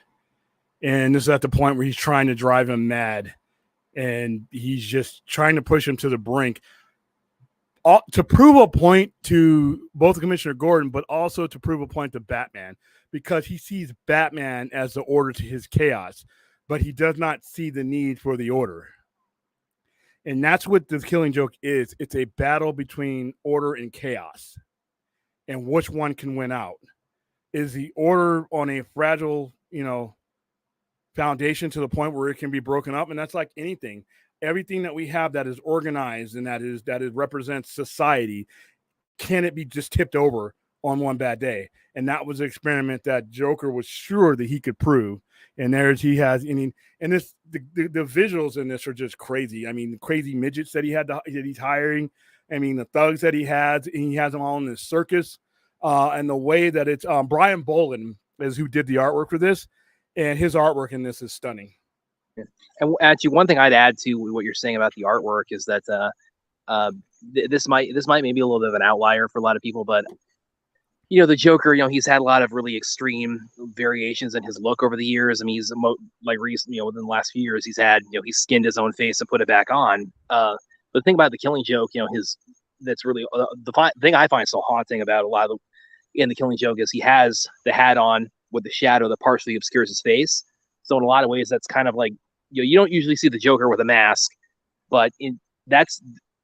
And this is at the point where he's trying to drive him mad. And he's just trying to push him to the brink. To prove a point to both Commissioner Gordon, but also to prove a point to Batman. Because he sees Batman as the order to his chaos. But he does not see the need for the order. And that's what the Killing Joke is. It's a battle between order and chaos. And which one can win out? Is the order on a fragile, foundation to the point where it can be broken up? And that's like anything. Everything that we have that is organized and that represents society, can it be just tipped over on one bad day? And that was an experiment that Joker was sure that he could prove. And there's he has and this the visuals in this are just crazy. I mean, the crazy midgets that he's hiring. I mean, the thugs that he has, and he has them all in this circus. And the way that it's Brian Bolin is who did the artwork for this, and his artwork in this is stunning. Yeah. And actually, one thing I'd add to what you're saying about the artwork is that this might maybe a little bit of an outlier for a lot of people, but the Joker, he's had a lot of really extreme variations in his look over the years. I mean, he's like recent, within the last few years, he's had, he's skinned his own face and put it back on. But the thing about the Killing Joke, that's really the thing I find so haunting about a lot of in the Killing Joke is he has the hat on with the shadow that partially obscures his face. So in a lot of ways, that's kind of like, you don't usually see the Joker with a mask, but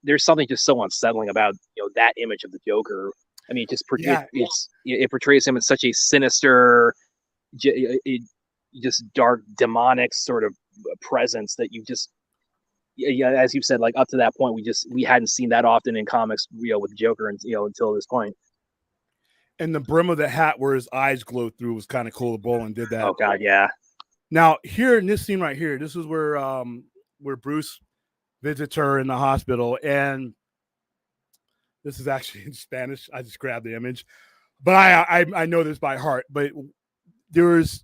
there's something just so unsettling about that image of the Joker. I mean, it portrays him in such a sinister, just dark, demonic sort of presence that you just, as you said, like up to that point, we hadn't seen that often in comics, with the Joker, and until this point. And the brim of the hat where his eyes glowed through was kind of cool. Bolin did that. Oh God, yeah. Now here in this scene right here, this is where Bruce visits her in the hospital, and this is actually in Spanish. I just grabbed the image, but I know this by heart. But there's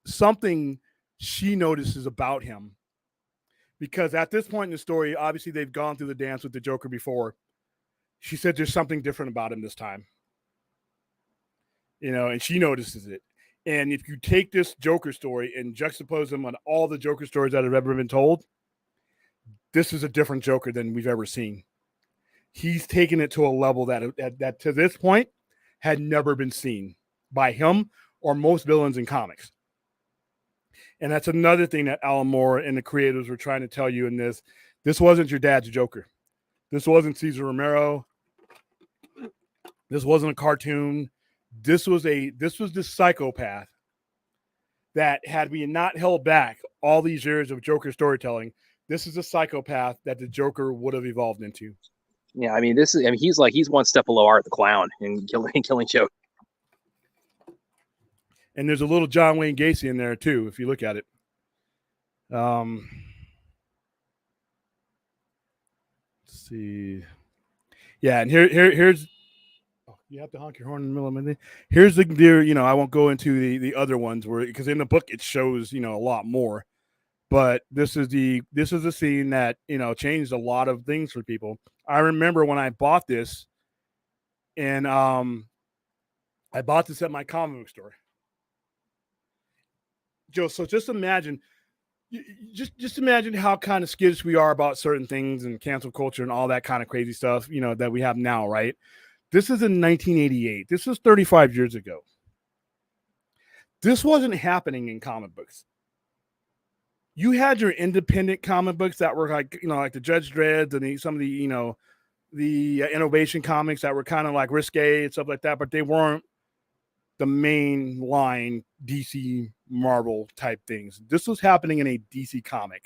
something she notices about him, because at this point in the story, obviously they've gone through the dance with the Joker before. She said there's something different about him this time. And she notices it. And if you take this Joker story and juxtapose them on all the Joker stories that have ever been told, this is a different Joker than we've ever seen. He's taken it to a level that to this point had never been seen by him or most villains in comics. And that's another thing that Alan Moore and the creators were trying to tell you in this. This wasn't your dad's Joker. This wasn't Cesar Romero. This wasn't a cartoon. This was the psychopath that, had we not held back all these years of Joker storytelling, this is a psychopath that the Joker would have evolved into. Yeah, I mean, he's one step below Art the Clown in Killing Joke. And there's a little John Wayne Gacy in there too, if you look at it. Let's see. Yeah, and here's. You have to honk your horn in the middle of my thing. Here's I won't go into the other ones because in the book it shows, a lot more. But this is a scene that, changed a lot of things for people. I remember when I bought this, and I bought this at my comic book store. Joe, so just imagine how kind of skittish we are about certain things and cancel culture and all that kind of crazy stuff, that we have now, right? This is in 1988. This was 35 years ago. This wasn't happening in comic books. You had your independent comic books that were like the Judge Dredd and some of the, the innovation comics that were kind of like risque and stuff like that, but they weren't the main line DC Marvel type things. This was happening in a DC comic.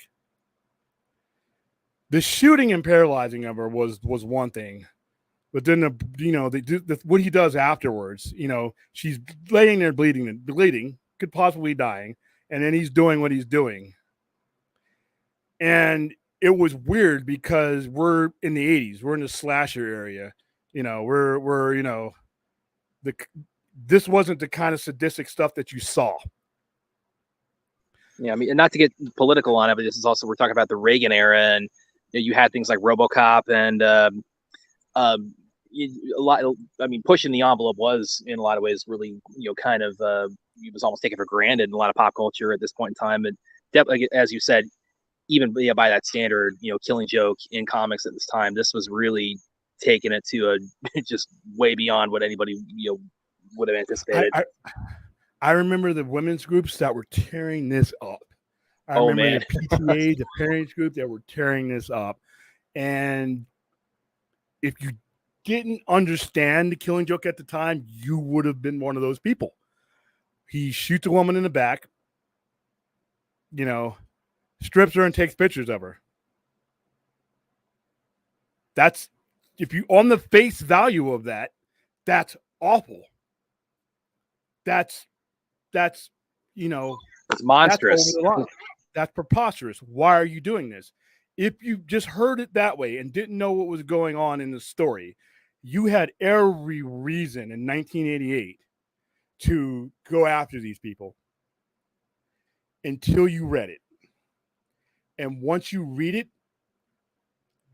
The shooting and paralyzing of her was one thing. But then what he does afterwards, she's laying there bleeding, could possibly dying, and then he's doing what he's doing. And it was weird because we're in the 80s, we're in the slasher area, this wasn't the kind of sadistic stuff that you saw. Yeah, I mean, and not to get political on it, but this is also, we're talking about the Reagan era, and you had things like RoboCop and a lot. I mean, pushing the envelope was in a lot of ways really, kind of it was almost taken for granted in a lot of pop culture at this point in time. And definitely, as you said, even by that standard, Killing Joke in comics at this time, this was really taking it to a just way beyond what anybody would have anticipated. I remember the women's groups that were tearing this up. I Oh, remember man. the PTA, the parents group that were tearing this up. And if you didn't understand the Killing Joke at the time, you would have been one of those people. He shoots a woman in the back, strips her and takes pictures of her. That's, if you on the face value of that, that's awful. That's It's monstrous. That's over the line. That's preposterous. Why are you doing this? If you just heard it that way and didn't know what was going on in the story, you had every reason in 1988 to go after these people until you read it. And once you read it,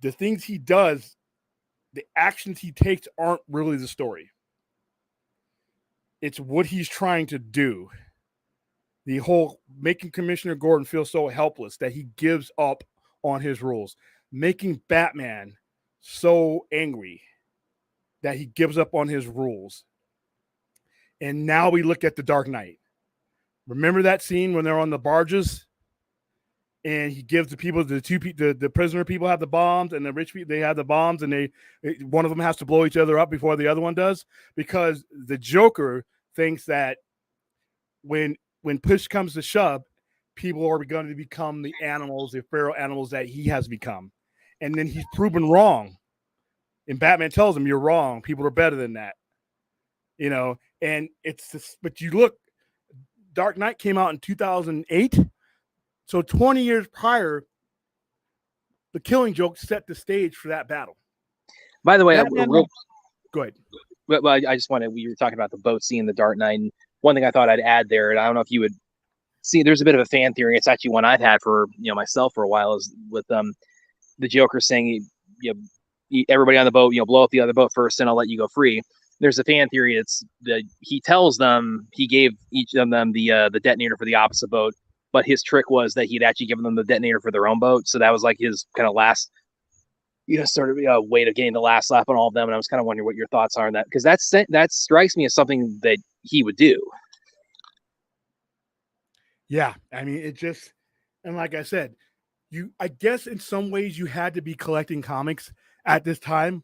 the things he does, the actions he takes aren't really the story. It's what he's trying to do. The whole making Commissioner Gordon feel so helpless that he gives up on his rules, making Batman so angry that he gives up on his rules. And now we look at the Dark Knight. Remember that scene when they're on the barges and he gives the people, the prisoner people have the bombs and the rich people, they have the bombs, and one of them has to blow each other up before the other one does, because the Joker thinks that when push comes to shove, people are going to become the animals, the feral animals that he has become. And then he's proven wrong. And Batman tells him, you're wrong. People are better than that. And it's just, but you look, Dark Knight came out in 2008. So 20 years prior, the Killing Joke set the stage for that battle. By the way, go ahead. Well, I just wanted, we were talking about the boat scene in the Dark Knight, and one thing I thought I'd add there, and I don't know if you would see, there's a bit of a fan theory. It's actually one I've had for myself for a while, is with the Joker saying, everybody on the boat, blow up the other boat first, and I'll let you go free. There's a fan theory. It's that he tells them he gave each of them the detonator for the opposite boat, but his trick was that he'd actually given them the detonator for their own boat. So that was like his kind of last, sort of way of getting the last laugh on all of them. And I was kind of wondering what your thoughts are on that, because that strikes me as something that he would do. Yeah, I mean, it just, and like I said, I guess in some ways you had to be collecting comics at this time,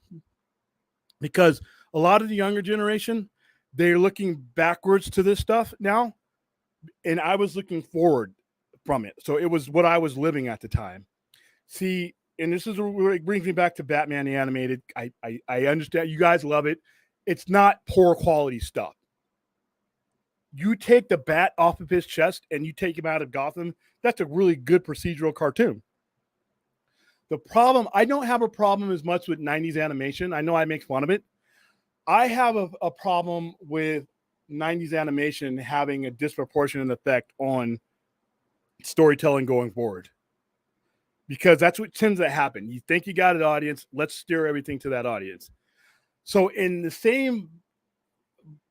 because a lot of the younger generation, they're looking backwards to this stuff now, and I was looking forward from it. So it was what I was living at the time. See, and this is where it brings me back to Batman the Animated. I understand you guys love it. It's not poor quality stuff. You take the bat off of his chest and you take him out of Gotham, that's a really good procedural cartoon. The problem, I don't have a problem as much with 90s animation. I know I make fun of it. I have a problem with 90s animation having a disproportionate effect on storytelling going forward, because that's what tends to happen. You think you got an audience, let's steer everything to that audience. So in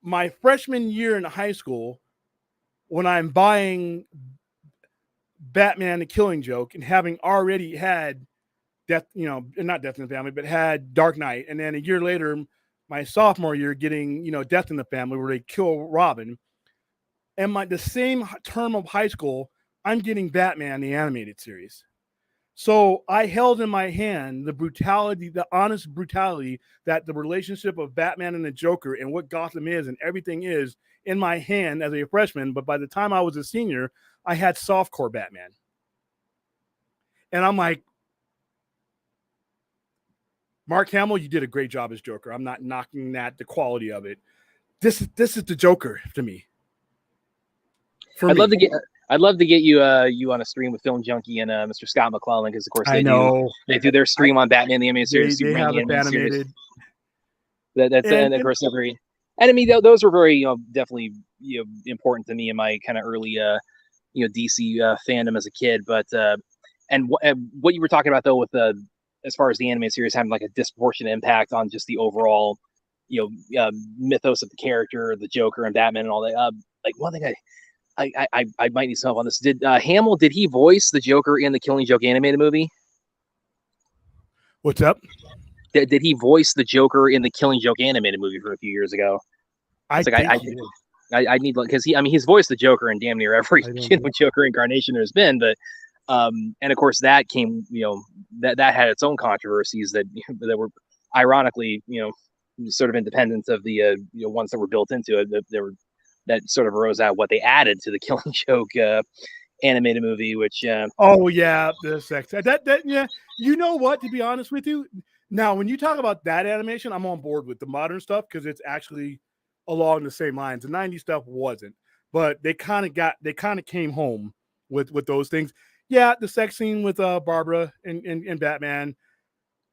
my freshman year in high school, when I'm buying Batman the Killing Joke and having already had not Death in the Family, but had Dark Knight, and then a year later, my sophomore year, getting Death in the Family, where they kill Robin, and the same term of high school, I'm getting Batman the Animated Series. So I held in my hand the brutality, the honest brutality, that the relationship of Batman and the Joker and what Gotham is and everything is in my hand as a freshman. But by the time I was a senior, I had softcore Batman. And I'm like, Mark Hamill, you did a great job as Joker. I'm not knocking the quality of it. This is the Joker to me. I'd love to get you on a stream with Film Junkie and Mr. Scott McClellan, because of course they do their stream on Batman the Animated Series. They have it animated. And of course agree. And I mean, those were very definitely important to me in my kind of early DC fandom as a kid. But and what you were talking about though with as far as the animated series having like a disproportionate impact on just the overall mythos of the character, the Joker and Batman and all that. Like one thing I might need some help on this. Did Hamill, did he voice the Joker in the Killing Joke animated movie? What's up? Did he voice the Joker in the Killing Joke animated movie for a few years ago? I think he did. I need, because he's voiced the Joker in damn near every Joker incarnation there's been, but and of course that came, that had its own controversies that were ironically, sort of independent of the ones that were built into it. That sort of arose out what they added to the Killing Joke animated movie, which oh yeah, the sex that yeah. You know what? To be honest with you, now when you talk about that animation, I'm on board with the modern stuff because it's actually along the same lines. The '90s stuff wasn't, but they kind of came home with those things. Yeah, the sex scene with Barbara and Batman,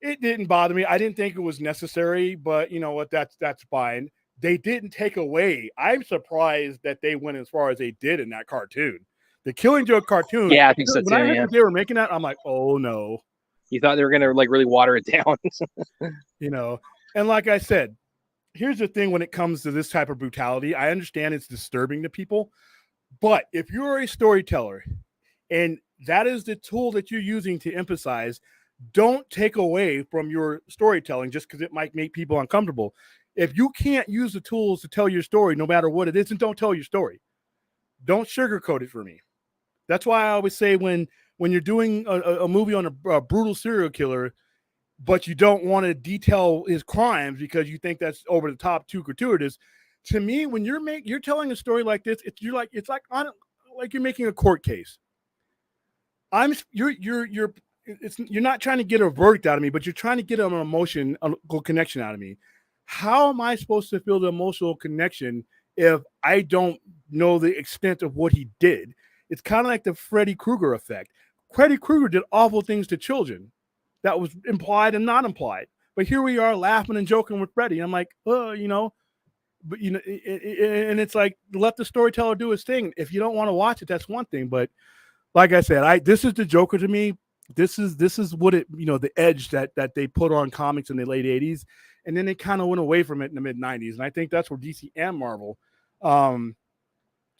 it didn't bother me. I didn't think it was necessary, but you know what? That's fine. They didn't take away. I'm surprised that they went as far as they did in that cartoon. The Killing Joke cartoon. Yeah, I think so too. When I heard that they were making that, I'm like, oh no. You thought they were gonna like really water it down. And like I said, here's the thing when it comes to this type of brutality. I understand it's disturbing to people, but if you're a storyteller and that is the tool that you're using to emphasize, don't take away from your storytelling just because it might make people uncomfortable. If you can't use the tools to tell your story, no matter what it is, then don't tell your story. Don't sugarcoat it for me. That's why I always say when you're doing a movie on a brutal serial killer, but you don't want to detail his crimes because you think that's over the top, too gratuitous. To me, when you're telling a story like this, you're making a court case. You're not trying to get a verdict out of me, but you're trying to get an emotional connection out of me. How am I supposed to feel the emotional connection if I don't know the extent of what he did? It's kind of like the Freddy Krueger effect. Freddy Krueger did awful things to children. That was implied and not implied. But here we are laughing and joking with Freddy. I'm like, but and it's like let the storyteller do his thing. If you don't want to watch it, that's one thing. But like I said, this is the Joker to me. This is what it, the edge that they put on comics in the late 80s. And then they kind of went away from it in the mid 90s. And I think that's where DC and Marvel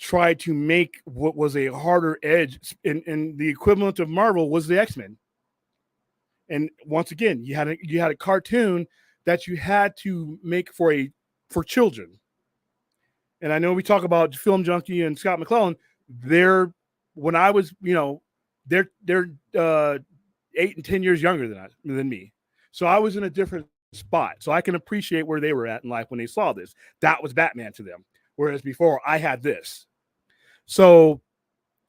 tried to make what was a harder edge. And the equivalent of Marvel was the X-Men. And once again, you had a cartoon that you had to make for children. And I know we talk about Film Junkie and Scott McClellan. When I was, they're 8 and 10 years younger than me. So I was in a different spot. So I can appreciate where they were at in life when they saw this. That was Batman to them. Whereas before I had this. So,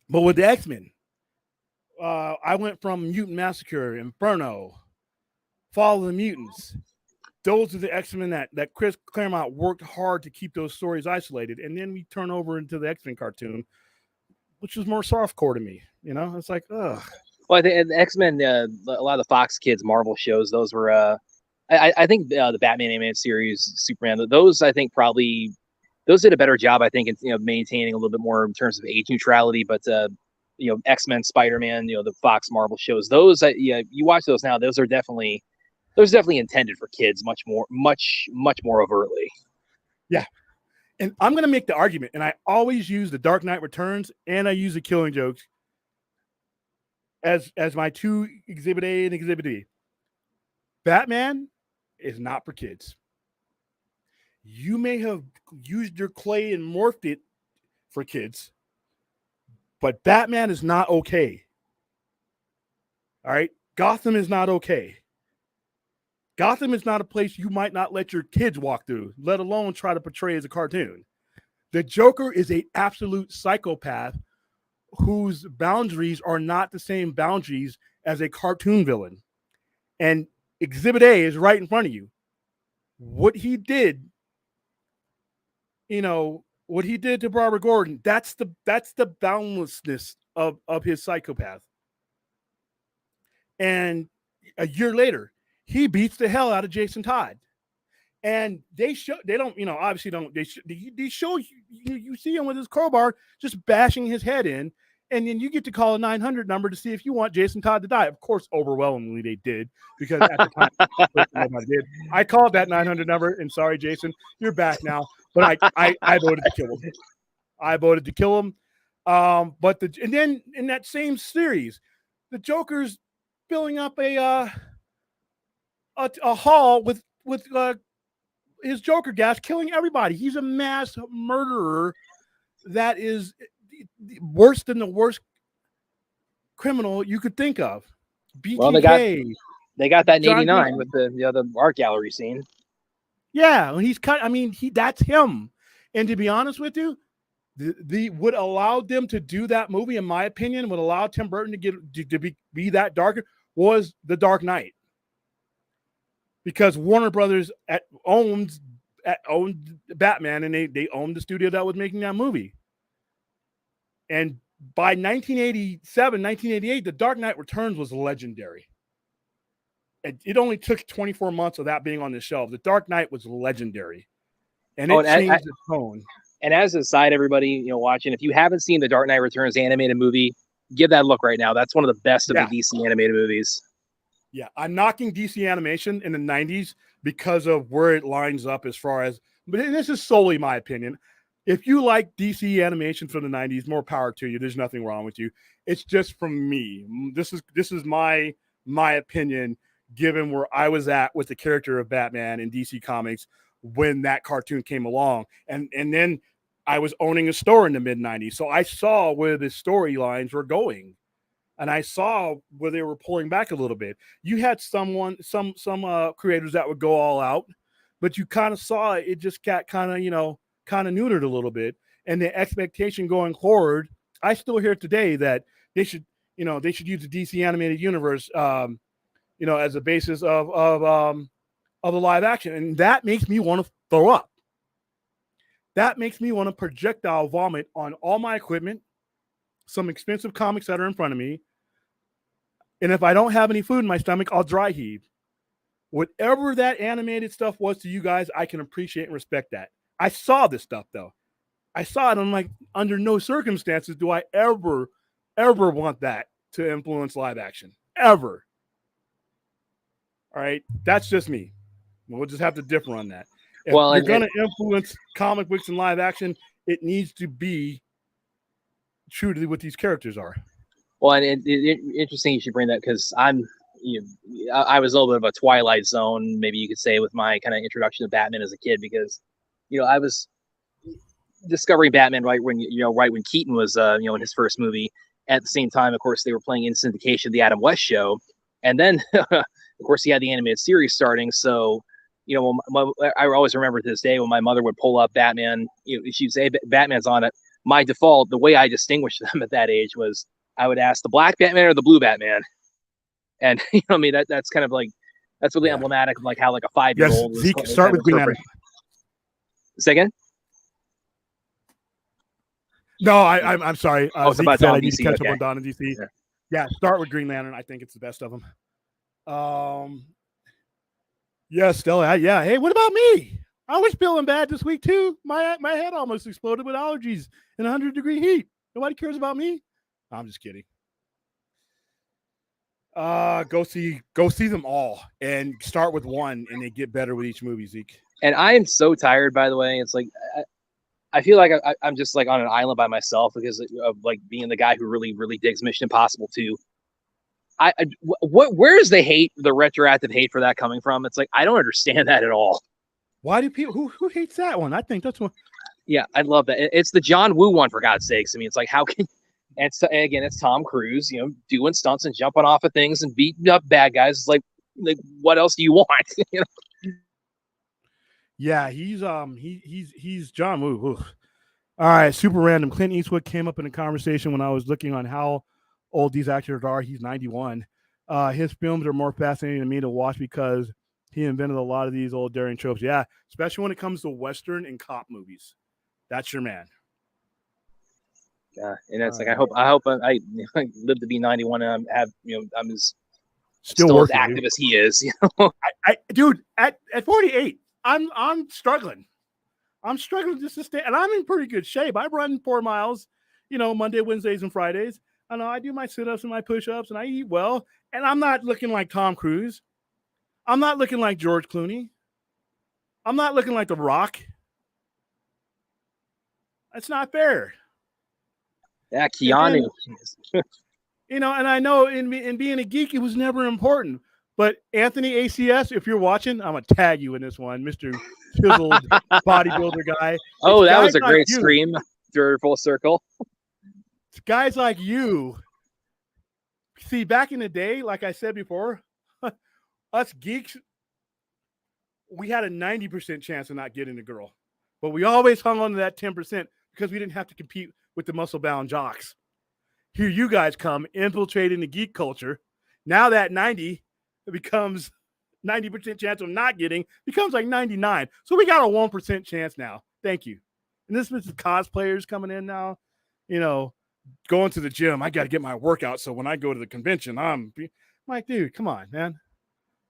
but with the X-Men, I went from Mutant Massacre, Inferno, Fall of the Mutants. Those are the X-Men that Chris Claremont worked hard to keep those stories isolated. And then we turn over into the X-Men cartoon, which is more softcore to me. It's like, ugh. Well, I think the X-Men, a lot of the Fox Kids Marvel shows, those were, I think the Batman animated series, Superman, those I think probably, those did a better job, I think, in maintaining a little bit more in terms of age neutrality. But X-Men, Spider-Man, the Fox Marvel shows, those, you watch those now, those are definitely intended for kids much more overtly. Yeah. And I'm going to make the argument, and I always use the Dark Knight Returns and I use the Killing Jokes as my two Exhibit A and Exhibit B. Batman is not for kids. You may have used your clay and morphed it for kids, but Batman is not okay. All right? Gotham is not okay. Gotham is not a place you might not let your kids walk through, let alone try to portray as a cartoon. The Joker is an absolute psychopath whose boundaries are not the same boundaries as a cartoon villain. And Exhibit A is right in front of you. What he did, what he did to Barbara Gordon, that's the boundlessness of his psychopath. And a year later, he beats the hell out of Jason Todd. And they show you see him with his crowbar just bashing his head in, and then you get to call a 900 number to see if you want Jason Todd to die. Of course, overwhelmingly they did, because at the time nobody did. I called that 900 number, and sorry, Jason, you're back now. But I voted to kill him. I voted to kill him. And then in that same series, the Joker's filling up a hall with his Joker gas, killing everybody. He's a mass murderer that is worse than the worst criminal you could think of. BTK. Well, they got that in John '89 Goodman. with the art gallery scene. Yeah, when he's cut. I mean, that's him. And to be honest with you, the would allow them to do that movie, in my opinion, would allow Tim Burton to be that darker was The Dark Knight, because Warner Brothers owned Batman, and they owned the studio that was making that movie. And by 1987, 1988, The Dark Knight Returns was legendary. It only took 24 months of that being on the shelf. The Dark Knight was legendary, and it changed the tone. And as a side, everybody watching, if you haven't seen the Dark Knight Returns animated movie, give that a look right now. That's one of the best of the DC animated movies. Yeah, I'm knocking DC animation in the 90s because of where it lines up as far as, but this is solely my opinion. If you like DC animation from the 90s, more power to you. There's nothing wrong with you. It's just from me. This is my opinion, given where I was at with the character of Batman in DC Comics when that cartoon came along. And then I was owning a store in the mid-90s. So I saw where the storylines were going. And I saw where they were pulling back a little bit. You had some creators that would go all out, but you kind of saw it just got kind of neutered a little bit. And the expectation going forward, I still hear today that they should use the DC animated universe, as a basis of the live action. And that makes me want to throw up. That makes me want to projectile vomit on all my equipment, some expensive comics that are in front of me. And if I don't have any food in my stomach, I'll dry heave. Whatever that animated stuff was to you guys, I can appreciate and respect that. I saw this stuff, though. I saw it. I'm like, under no circumstances do I ever want that to influence live action. Ever. All right? That's just me. We'll just have to differ on that. If you're going to influence comic books and live action, it needs to be true to what these characters are. Well, and interesting you should bring that, because I was a little bit of a Twilight Zone, maybe you could say, with my kind of introduction to Batman as a kid, because I was discovering Batman right when Keaton was in his first movie. At the same time, of course, they were playing in syndication the Adam West Show, and then of course he had the animated series starting. So I always remember to this day when my mother would pull up Batman, she'd say Batman's on it. My default, the way I distinguished them at that age, was I would ask the black Batman or the blue Batman. And that's kind of like, that's really emblematic of like how like a 5-year-old. Yes, Zeke, start with Green Lantern. Say again? No, I'm sorry. It's about Don I need DC. to catch Okay. up on Don and DC. Yeah, start with Green Lantern. I think it's the best of them. Yeah, Stella. Yeah. Hey, what about me? I was feeling bad this week too. My head almost exploded with allergies in 100-degree heat. Nobody cares about me. I'm just kidding. Go see them all and start with one, and they get better with each movie, Zeke. And I am so tired, by the way. It's like I feel like I'm just like on an island by myself because of like being the guy who really, really digs Mission Impossible 2. Where's the hate, the retroactive hate for that coming from? It's like I don't understand that at all. Why do people who hates that one? I think that's one. Yeah, I love that. It's the John Woo one, for God's sakes. I mean, it's like, how can, and again, it's Tom Cruise, doing stunts and jumping off of things and beating up bad guys. It's like what else do you want? Yeah, he's John Woo. Oof. All right, super random. Clint Eastwood came up in a conversation when I was looking on how old these actors are. He's 91. His films are more fascinating to me to watch because he invented a lot of these old daring tropes. Yeah, especially when it comes to Western and cop movies. That's your man. Yeah, and it's like I hope I live to be 91 and I'm as still as active as he is. Dude, at 48, I'm struggling. I'm struggling just to stay, and I'm in pretty good shape. I run 4 miles, Monday, Wednesdays, and Fridays. I know I do my sit-ups and my push-ups, and I eat well. And I'm not looking like Tom Cruise. I'm not looking like George Clooney. I'm not looking like The Rock. That's not fair. Yeah, Keanu. And I know in being a geek, it was never important. But Anthony ACS, if you're watching, I'm going to tag you in this one, Mr. chiseled bodybuilder guy. Oh, It's that was guys a like great you. scream. Through full circle. It's guys like you. See, back in the day, like I said before, us geeks, we had a 90% chance of not getting a girl. But we always hung on to that 10% because we didn't have to compete with the muscle-bound jocks. Here you guys come infiltrating the geek culture. Now that 90 becomes 90% chance of not getting, becomes like 99. So we got a 1% chance now. Thank you. And this is cosplayers coming in now, going to the gym. I got to get my workout. So when I go to the convention, I'm like, dude, come on, man.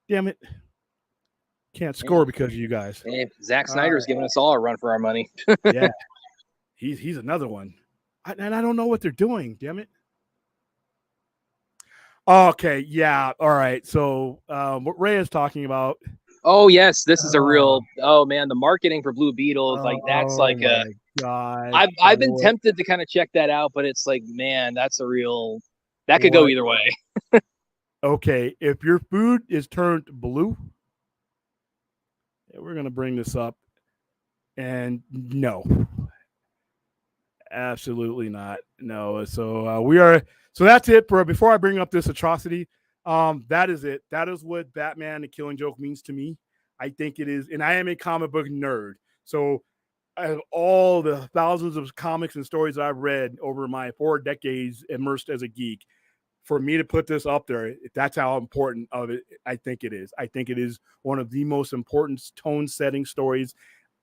Damn it. Can't score because of you guys. Hey, Zack Snyder's giving us all a run for our money. Yeah. He's another one. And I don't know what they're doing. Damn it. Okay. Yeah. All right. So what Ray is talking about. Oh, yes. This is a real, man, the marketing for Blue Beetle, that's like God. I've been tempted to kind of check that out, but it's like, man, that's a real, that could go either way. Okay. If your food is turned blue, we're going to bring this up. And no, absolutely not. No. So so that's it before I bring up this atrocity. That is it. That is what Batman the Killing Joke means to me. I think it is. And I am a comic book nerd. So of all the thousands of comics and stories I've read over my 4 decades immersed as a geek, for me to put this up there, that's how important of it I think it is. I think it is one of the most important tone-setting stories.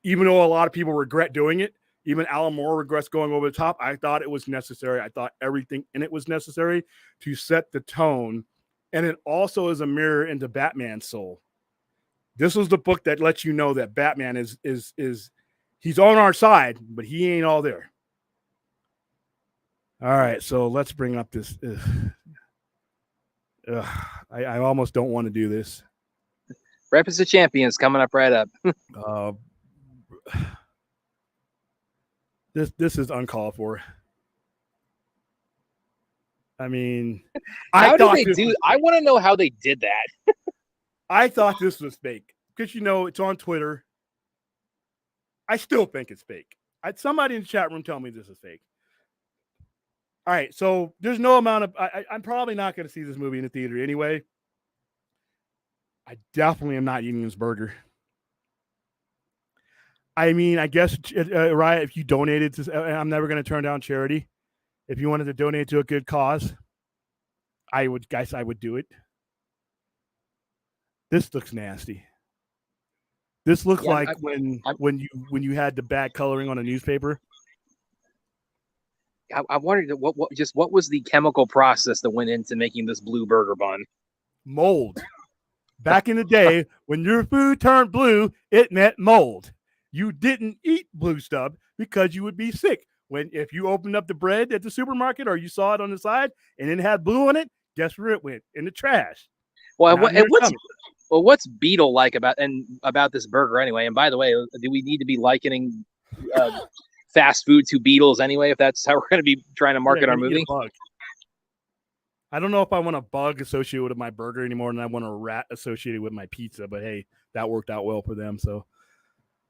Even though a lot of people regret doing it, even Alan Moore regrets going over the top, I thought it was necessary. I thought everything in it was necessary to set the tone. And it also is a mirror into Batman's soul. This was the book that lets you know that Batman is he's on our side, but he ain't all there. All right, so let's bring up this. I almost don't want to do this. Breakfast of Champions coming up right up. This is uncalled for. I mean, how did they do? I want to know how they did that. I thought this was fake because it's on Twitter. I still think it's fake. Somebody in the chat room tell me this is fake. All right, so there's no amount of. I'm probably not going to see this movie in the theater anyway. I definitely am not eating this burger. I mean, I guess, Riot, if you donated to, I'm never going to turn down charity. If you wanted to donate to a good cause, I would do it. This looks nasty. This looks like when you had the bad coloring on a newspaper. I wondered what was the chemical process that went into making this blue burger bun? Mold. Back in the day, when your food turned blue, it meant mold. You didn't eat blue stuff because you would be sick. If you opened up the bread at the supermarket or you saw it on the side and it had blue on it, guess where it went? In the trash. Well, what's Beetle like about this burger anyway? And by the way, do we need to be likening fast food to Beetles anyway? If that's how we're going to be trying to market our movie. I don't know if I want a bug associated with my burger anymore than I want a rat associated with my pizza. But hey, that worked out well for them. So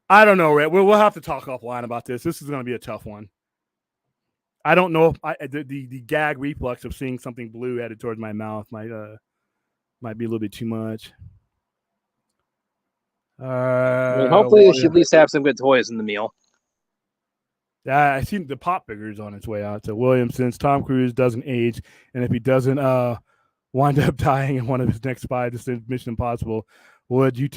I don't know, Rat. We'll have to talk offline about this. This is going to be a tough one. I don't know if the gag reflex of seeing something blue headed towards my mouth might be a little bit too much. Hopefully, they should at least have some good toys in the meal. Yeah, I seen the pop figures on its way out. So Williamson's Tom Cruise doesn't age, and if he doesn't wind up dying in one of his next 5 distinct Mission Impossible, would you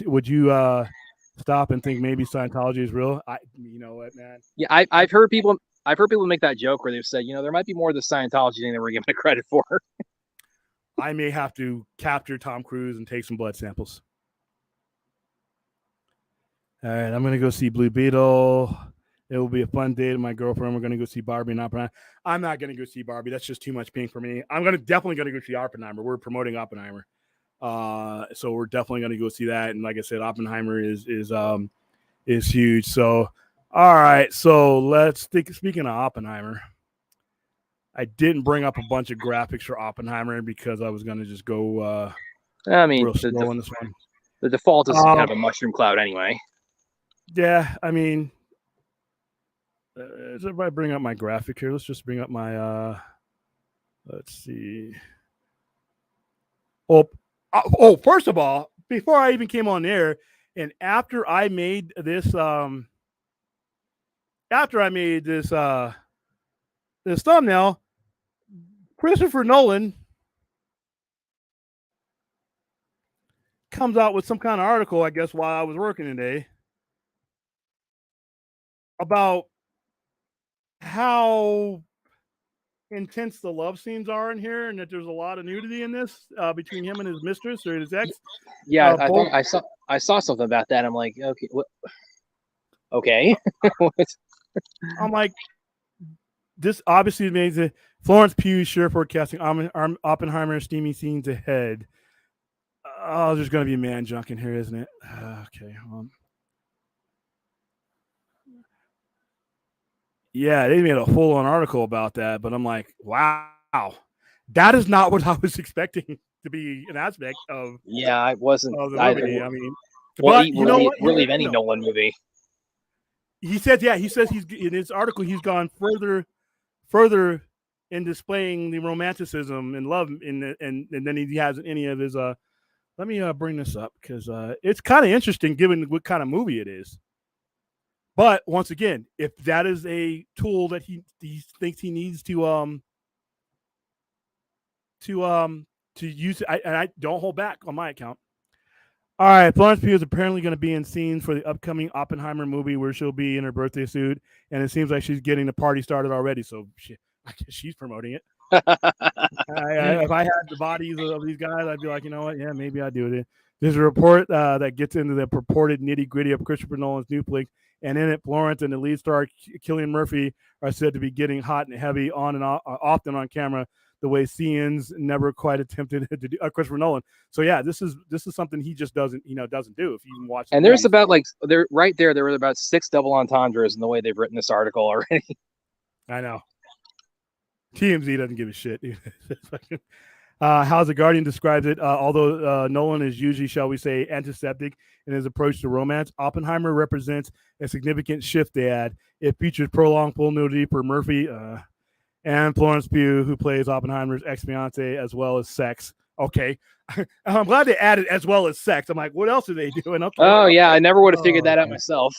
stop and think maybe Scientology is real? You know what, man? Yeah, I've heard people make that joke where they've said, there might be more of the Scientology thing than we're giving it credit for. I may have to capture Tom Cruise and take some blood samples. All right, I'm gonna go see Blue Beetle. It will be a fun day with my girlfriend. We're gonna go see Barbie and Oppenheimer. I'm not gonna go see Barbie. That's just too much pink for me. I'm definitely gonna go see Oppenheimer. We're promoting Oppenheimer, so we're definitely gonna go see that. And like I said, Oppenheimer is huge. So, all right. So let's think. Speaking of Oppenheimer, I didn't bring up a bunch of graphics for Oppenheimer because I was gonna just go. I mean, real slow on this one. The default is kind of a mushroom cloud anyway. Yeah, I mean, does everybody bring up my graphic here? Let's just bring up my. Let's see. Oh, first of all, before I even came on air, and after I made this, this thumbnail, Christopher Nolan comes out with some kind of article, I guess, while I was working today about how intense the love scenes are in here, and that there's a lot of nudity in this between him and his mistress or his ex. Yeah, I Both. thought I saw something about that. I'm like, okay, what? Okay. I'm like, this obviously means that Florence Pugh sure forecasting Oppenheimer steamy scenes ahead. Oh, there's going to be man junk in here, isn't it? Okay. Yeah, they made a full-on article about that, but I'm like, wow, that is not what I was expecting to be an aspect of. Yeah, I wasn't. Of the movie. I mean, well, but you know what? Really, of any Nolan movie. He says, yeah, he says he's in his article. He's gone further in displaying the romanticism and love, and then he has any of his. Let me bring this up because it's kind of interesting given what kind of movie it is. But once again, if that is a tool that he thinks he needs to use, I don't hold back on my account. All right, Florence Pugh is apparently going to be in scenes for the upcoming Oppenheimer movie where she'll be in her birthday suit, and it seems like she's getting the party started already. So I guess she's promoting it. If I had the bodies of these guys, I'd be like, you know what? Yeah, maybe I'd do it. There's a report that gets into the purported nitty gritty of Christopher Nolan's new flick, and in it, Florence and the lead star Cillian Murphy are said to be getting hot and heavy on and off, often on camera, the way Cian's never quite attempted to do Christopher Nolan. So yeah, this is something he just doesn't do. If you watch, and there's about there were about 6 double entendres in the way they've written this article already. I know. TMZ doesn't give a shit. How's the Guardian describes it, although Nolan is usually, shall we say, antiseptic in his approach to romance, Oppenheimer represents a significant shift, they add. It features prolonged full nudity for Murphy and Florence Pugh, who plays Oppenheimer's ex-fiance, as well as sex. Okay. I'm glad they added as well as sex. I'm like, what else are they doing? Okay. Oh, yeah, I never would have figured that out myself.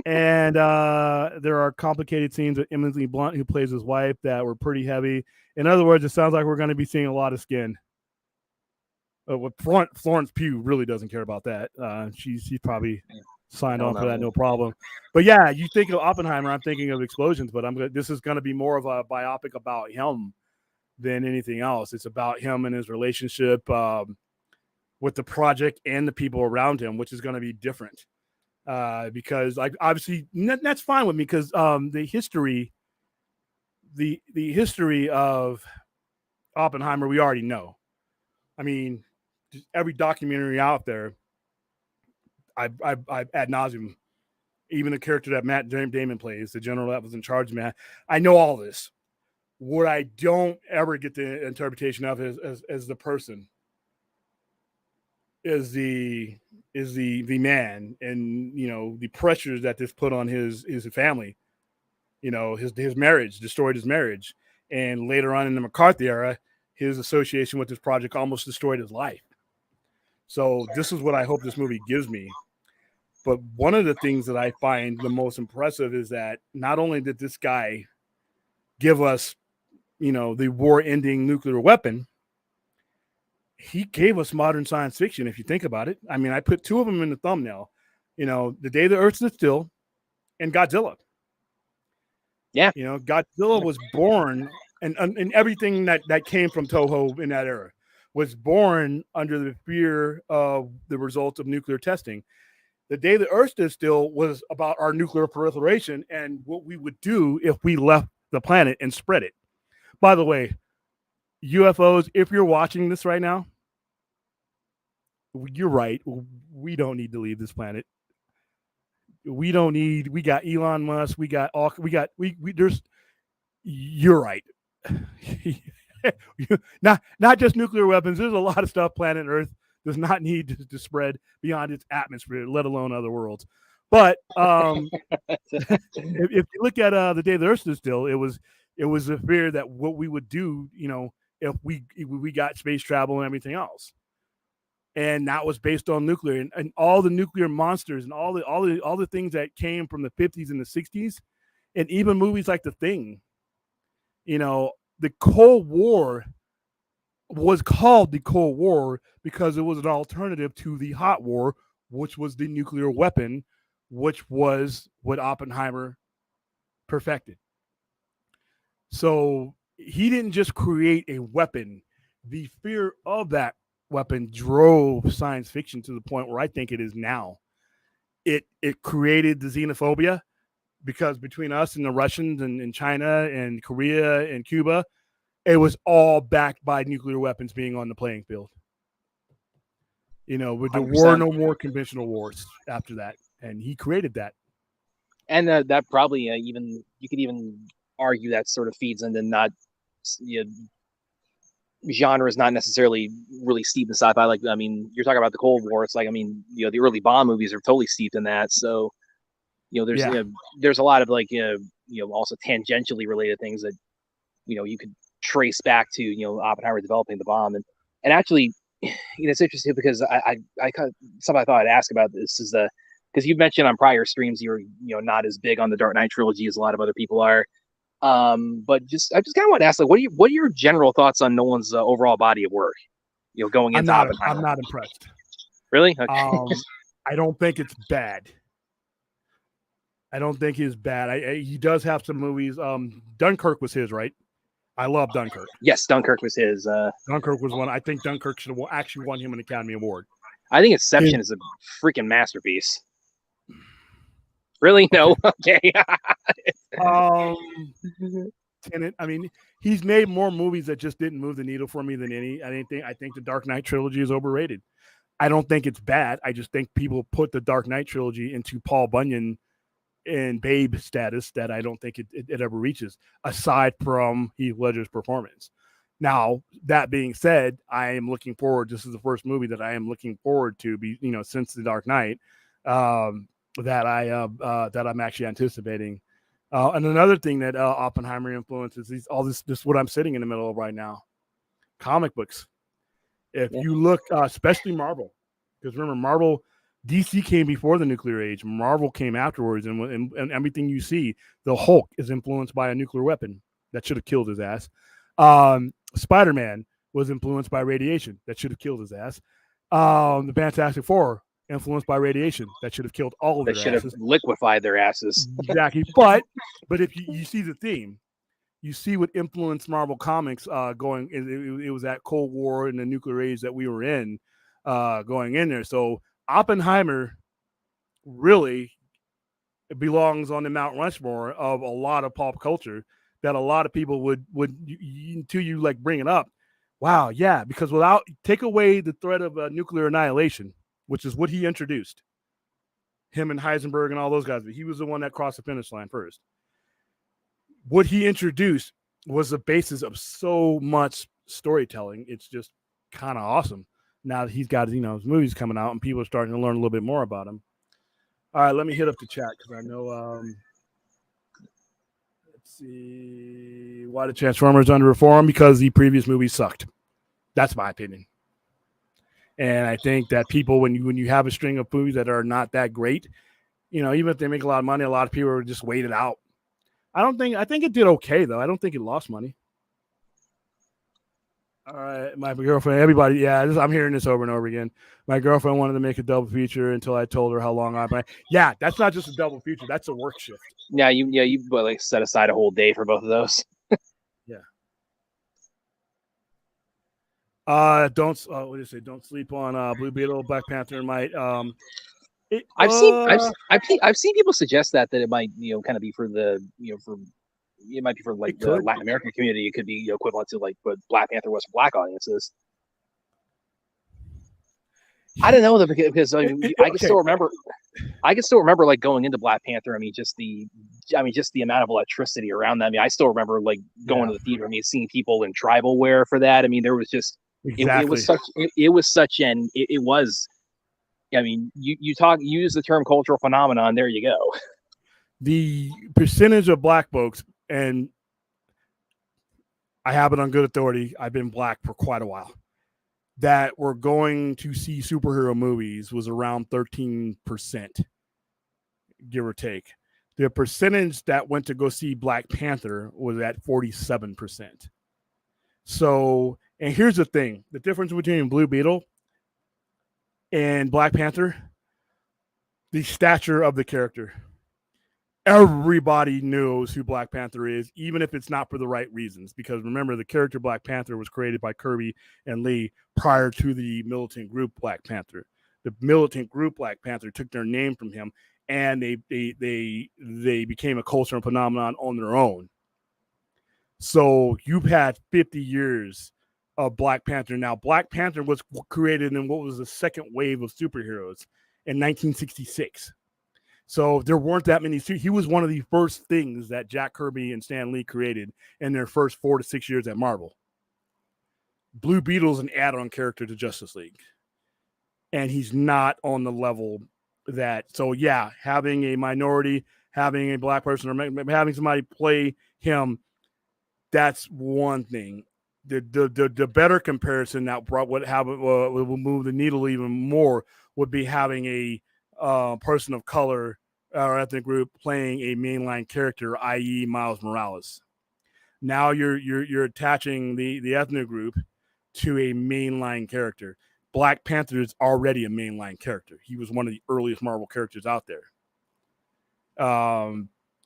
And there are complicated scenes with Emily Blunt, who plays his wife, that were pretty heavy. In other words, it sounds like we're going to be seeing a lot of skin. Florence Pugh really doesn't care about that. She's probably signed on for that, no problem. But yeah, you think of Oppenheimer, I'm thinking of explosions, but this is going to be more of a biopic about him than anything else. It's about him and his relationship with the project and the people around him, which is going to be different. Because like obviously that's fine with me because the history of Oppenheimer we already know. I mean, every documentary out there, I've ad nauseum. Even the character that Matt Damon plays, the general that was in charge of Matt, I know all this. What I don't ever get the interpretation of as the person is the man, and the pressures that this put on his family. His marriage destroyed his marriage, and later on in the McCarthy era, his association with this project almost destroyed his life. So this is what I hope this movie gives me. But one of the things that I find the most impressive is that not only did this guy give us, the war-ending nuclear weapon, he gave us modern science fiction, if you think about it. I mean, I put 2 of them in the thumbnail. The Day the Earth Stood Still and Godzilla. Yeah. Godzilla was born, and everything that came from Toho in that era was born under the fear of the results of nuclear testing. The Day the Earth Stood Still was about our nuclear proliferation and what we would do if we left the planet and spread it. By the way, UFOs, if you're watching this right now, you're right. We don't need to leave this planet. We got Elon Musk. You're right. not just nuclear weapons. There's a lot of stuff planet Earth does not need to spread beyond its atmosphere, let alone other worlds. But if you look at the day the Earth stood still, it was a fear that what we would do, if we got space travel and everything else, and that was based on nuclear and all the nuclear monsters and all the things that came from the 50s and the 60s, and even movies like The Thing. The Cold War was called the Cold War because it was an alternative to the Hot War, which was the nuclear weapon, which was what Oppenheimer perfected. So he didn't just create a weapon. The fear of that weapon drove science fiction to the point where I think it is now. It created the xenophobia because between us and the Russians and China and Korea and Cuba, it was all backed by nuclear weapons being on the playing field. There 100%. were no more conventional wars after that, and he created that. And that probably even you could even argue that sort of feeds into not genre is not necessarily really steeped in sci-fi. Like, I mean, you're talking about the Cold War. It's like, I mean, the early Bond movies are totally steeped in that. So, there's a lot of like, also tangentially related things that, you could trace back to, Oppenheimer developing the bomb. And actually, it's interesting because I something I thought I'd ask about this is because you mentioned on prior streams you're not as big on the Dark Knight trilogy as a lot of other people are. But I just kind of want to ask, like, what are your general thoughts on Nolan's overall body of work? Going into Oppenheimer. I'm not impressed. Really? Okay. I don't think it's bad. I don't think he's bad. He does have some movies. Dunkirk was his, right? I love Dunkirk. Yes, Dunkirk was his. Dunkirk was one. I think Dunkirk should have actually won him an Academy Award. I think Inception is a freaking masterpiece. Really? No. Okay. Tenet. I mean, he's made more movies that just didn't move the needle for me than any. I think the Dark Knight trilogy is overrated. I don't think it's bad. I just think people put the Dark Knight trilogy into Paul Bunyan and Babe status that I don't think it ever reaches, aside from Heath Ledger's performance. Now, that being said, I am looking forward. This is the first movie that I am looking forward to since The Dark Knight that I'm actually anticipating. And another thing that Oppenheimer influences is all this what I'm sitting in the middle of right now, comic books. If you look, especially Marvel, because remember, Marvel, DC came before the nuclear age. Marvel came afterwards, and everything you see, the Hulk is influenced by a nuclear weapon that should have killed his ass. Spider-Man was influenced by radiation that should have killed his ass. The Fantastic Four influenced by radiation that should have killed all of their asses. That should have liquefied their asses. Exactly. But if you see the theme, you see what influenced Marvel Comics going. It was that Cold War and the nuclear age that we were in going in there. So Oppenheimer really belongs on the Mount Rushmore of a lot of pop culture that a lot of people would until you like bring it up. Wow, yeah, because take away the threat of nuclear annihilation, which is what he introduced, him and Heisenberg and all those guys. But he was the one that crossed the finish line first. What he introduced was the basis of so much storytelling. It's just kind of awesome. Now that he's got his movies coming out and people are starting to learn a little bit more about him. All right, let me hit up the chat because I know. Let's see. Why the Transformers under reform? Because the previous movies sucked. That's my opinion. And I think that people, when you have a string of movies that are not that great, even if they make a lot of money, a lot of people are just wait it out. I think it did okay though. I don't think it lost money. All right, my girlfriend, everybody, yeah, I'm hearing this over and over again. My girlfriend wanted to make a double feature until I told her how long I'd play. Yeah, that's not just a double feature; that's a work shift. Yeah, you like set aside a whole day for both of those. Yeah. Don't what do you say? Don't sleep on Blue Beetle, Black Panther might. I've seen people suggest that it might kind of be for the it might be for like the Latin American community. It could be equivalent to like what Black Panther was for Black audiences. I don't know because I can still remember. I can still remember like going into Black Panther. I mean, just the amount of electricity around that. I mean, I still remember like going to the theater. I mean, seeing people in tribal wear for that. I mean, there was just it was I mean, you use the term cultural phenomenon. There you go. The percentage of black folks, and I have it on good authority, I've been black for quite a while, that were going to see superhero movies was around 13%, give or take. The percentage that went to go see Black Panther was at 47%. So, and here's the thing, the difference between Blue Beetle and Black Panther, the stature of the character. Everybody knows who Black Panther is, even if it's not for the right reasons. Because remember, the character Black Panther was created by Kirby and Lee prior to the militant group Black Panther. The militant group Black Panther took their name from him, and they became a cultural phenomenon on their own. So you've had 50 years of Black Panther. Now, Black Panther was created in what was the second wave of superheroes in 1966. So there weren't that many. He was one of the first things that Jack Kirby and Stan Lee created in their first 4 to 6 years at Marvel. Blue Beetle's an add-on character to Justice League. And he's not on the level that, so yeah, having a minority, having a black person, or having somebody play him, that's one thing. The better comparison that will move the needle even more would be having a person of color or ethnic group playing a mainline character, i.e., Miles Morales. Now you're attaching the ethnic group to a mainline character. Black Panther is already a mainline character. He was one of the earliest Marvel characters out there.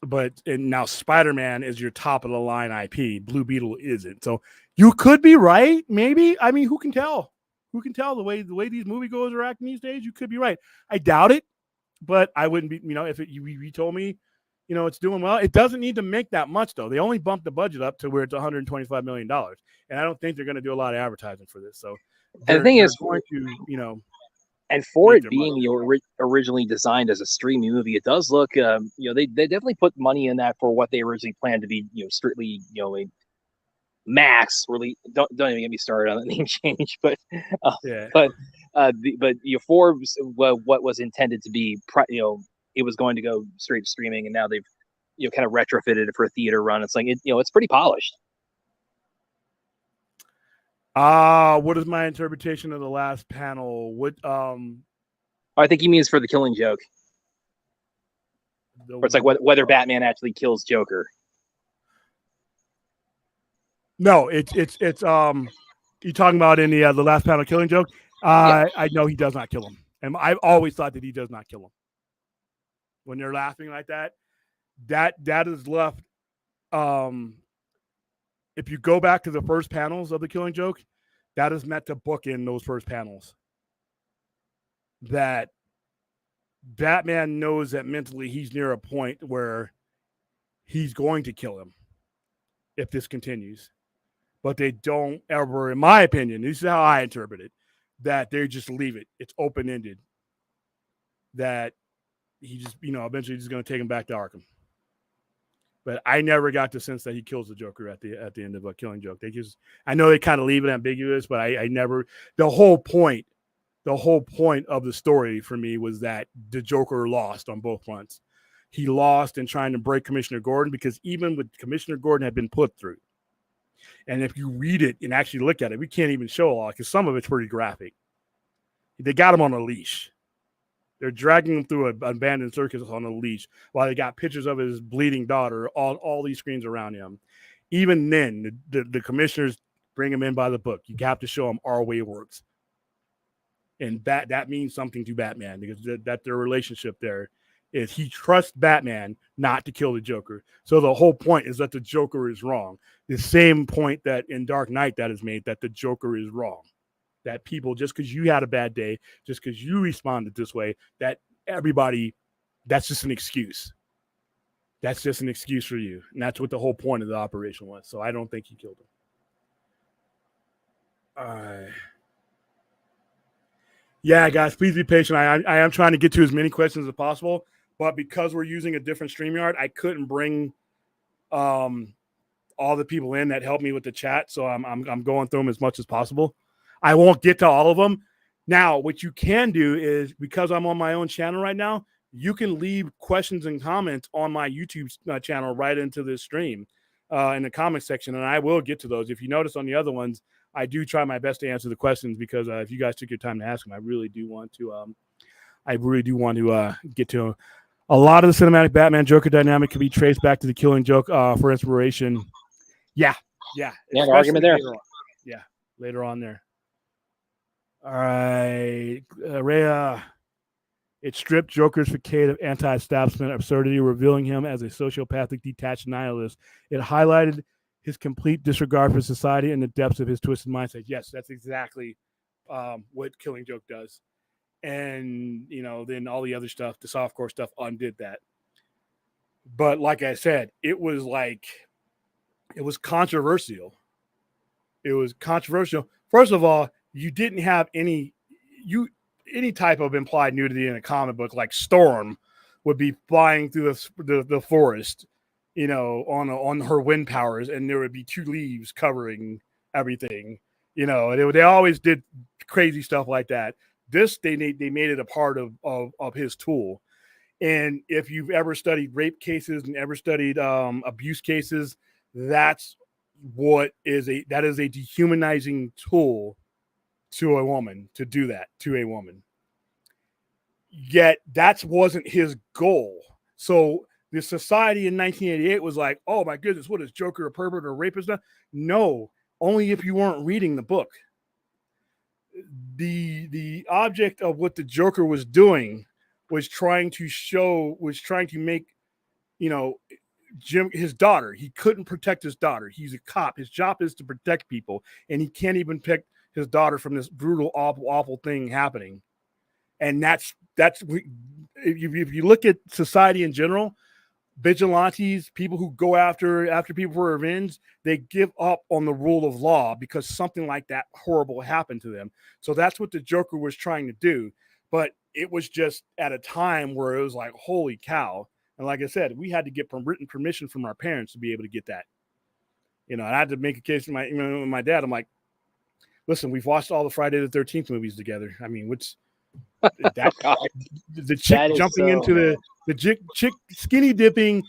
But now Spider-Man is your top of the line IP. Blue Beetle isn't. So you could be right, maybe. I mean, who can tell? Who can tell the way these moviegoers are acting these days? You could be right. I doubt it, but I wouldn't be. If you told me, it's doing well. It doesn't need to make that much though. They only bumped the budget up to where it's $125 million, and I don't think they're going to do a lot of advertising for this. So, and the thing is, going to, and for it being originally designed as a streaming movie, it does look, they definitely put money in that for what they originally planned to be, strictly, a Max. Really, don't even get me started on the name change, but Forbes, what was intended to be, it was going to go straight to streaming, and now they've, kind of retrofitted it for a theater run. It's like it's pretty polished. What is my interpretation of the last panel? I think he means for the Killing Joke. Or it's like whether Batman actually kills Joker. No, it's you talking about in the last panel, Killing Joke? I know he does not kill him, and I've always thought that he does not kill him. When they're laughing like that is left. If you go back to the first panels of the Killing Joke, that is meant to bookend those first panels. That Batman knows that mentally he's near a point where he's going to kill him if this continues. But they don't ever, in my opinion, this is how I interpret it, that they just leave it. It's open-ended. That he just, eventually just going to take him back to Arkham. But I never got the sense that he kills the Joker at the end of a Killing Joke. I know they kind of leave it ambiguous, but I never. The whole point of the story for me was that the Joker lost on both fronts. He lost in trying to break Commissioner Gordon, because even what Commissioner Gordon had been put through, and if you read it and actually look at it, we can't even show a lot because some of it's pretty graphic. They got him on a leash. They're dragging him through an abandoned circus on a leash while they got pictures of his bleeding daughter on all these screens around him. Even then, the commissioners bring him in by the book. You have to show him our way works. And that means something to Batman, because that their relationship there is he trusts Batman not to kill the Joker. So the whole point is that the Joker is wrong. The same point that in Dark Knight that is made, that the Joker is wrong. That people, just because you had a bad day, just because you responded this way, that everybody, that's just an excuse. That's just an excuse for you. And that's what the whole point of the operation was. So I don't think he killed him. Yeah, guys, please be patient. I am trying to get to as many questions as possible, but because we're using a different StreamYard, I couldn't bring all the people in that helped me with the chat. So I'm going through them as much as possible. I won't get to all of them. Now, what you can do is, because I'm on my own channel right now, you can leave questions and comments on my YouTube channel right into this stream in the comment section, and I will get to those. If you notice on the other ones, I do try my best to answer the questions because if you guys took your time to ask them, I really do want to. Get to a lot of the cinematic Batman Joker dynamic can be traced back to the Killing Joke for inspiration. Yeah. No argument there. Later on there. All right, Rhea. It stripped Joker's facade of anti-establishment absurdity, revealing him as a sociopathic, detached nihilist. It highlighted his complete disregard for society and the depths of his twisted mindset. Yes, that's exactly what Killing Joke does. And, then all the other stuff, the softcore stuff, undid that. But like I said, it was controversial. It was controversial. First of all, you didn't have any type of implied nudity in a comic book. Like Storm would be flying through the forest, on her wind powers, and there would be 2 leaves covering everything. They always did crazy stuff like that. This they made it a part of his tool. And if you've ever studied rape cases and ever studied abuse cases, that is a dehumanizing tool to a woman, to do that to a woman. Yet that wasn't his goal. So the society in 1988 was like, oh my goodness, what is Joker, a pervert or a rapist? No, only if you weren't reading the book. The object of what the Joker was doing was trying to make, Jim, his daughter. He couldn't protect his daughter. He's a cop. His job is to protect people, and he can't even pick his daughter from this brutal, awful thing happening. And that's if you look at society in general, vigilantes, people who go after people for revenge, they give up on the rule of law because something like that horrible happened to them. So that's what the Joker was trying to do. But it was just at a time where it was like, holy cow. And like I said, we had to get written permission from our parents to be able to get that. And I had to make a case with my dad. I'm like, listen, we've watched all the Friday the 13th movies together. I mean, that the chick jumping into the chick skinny dipping,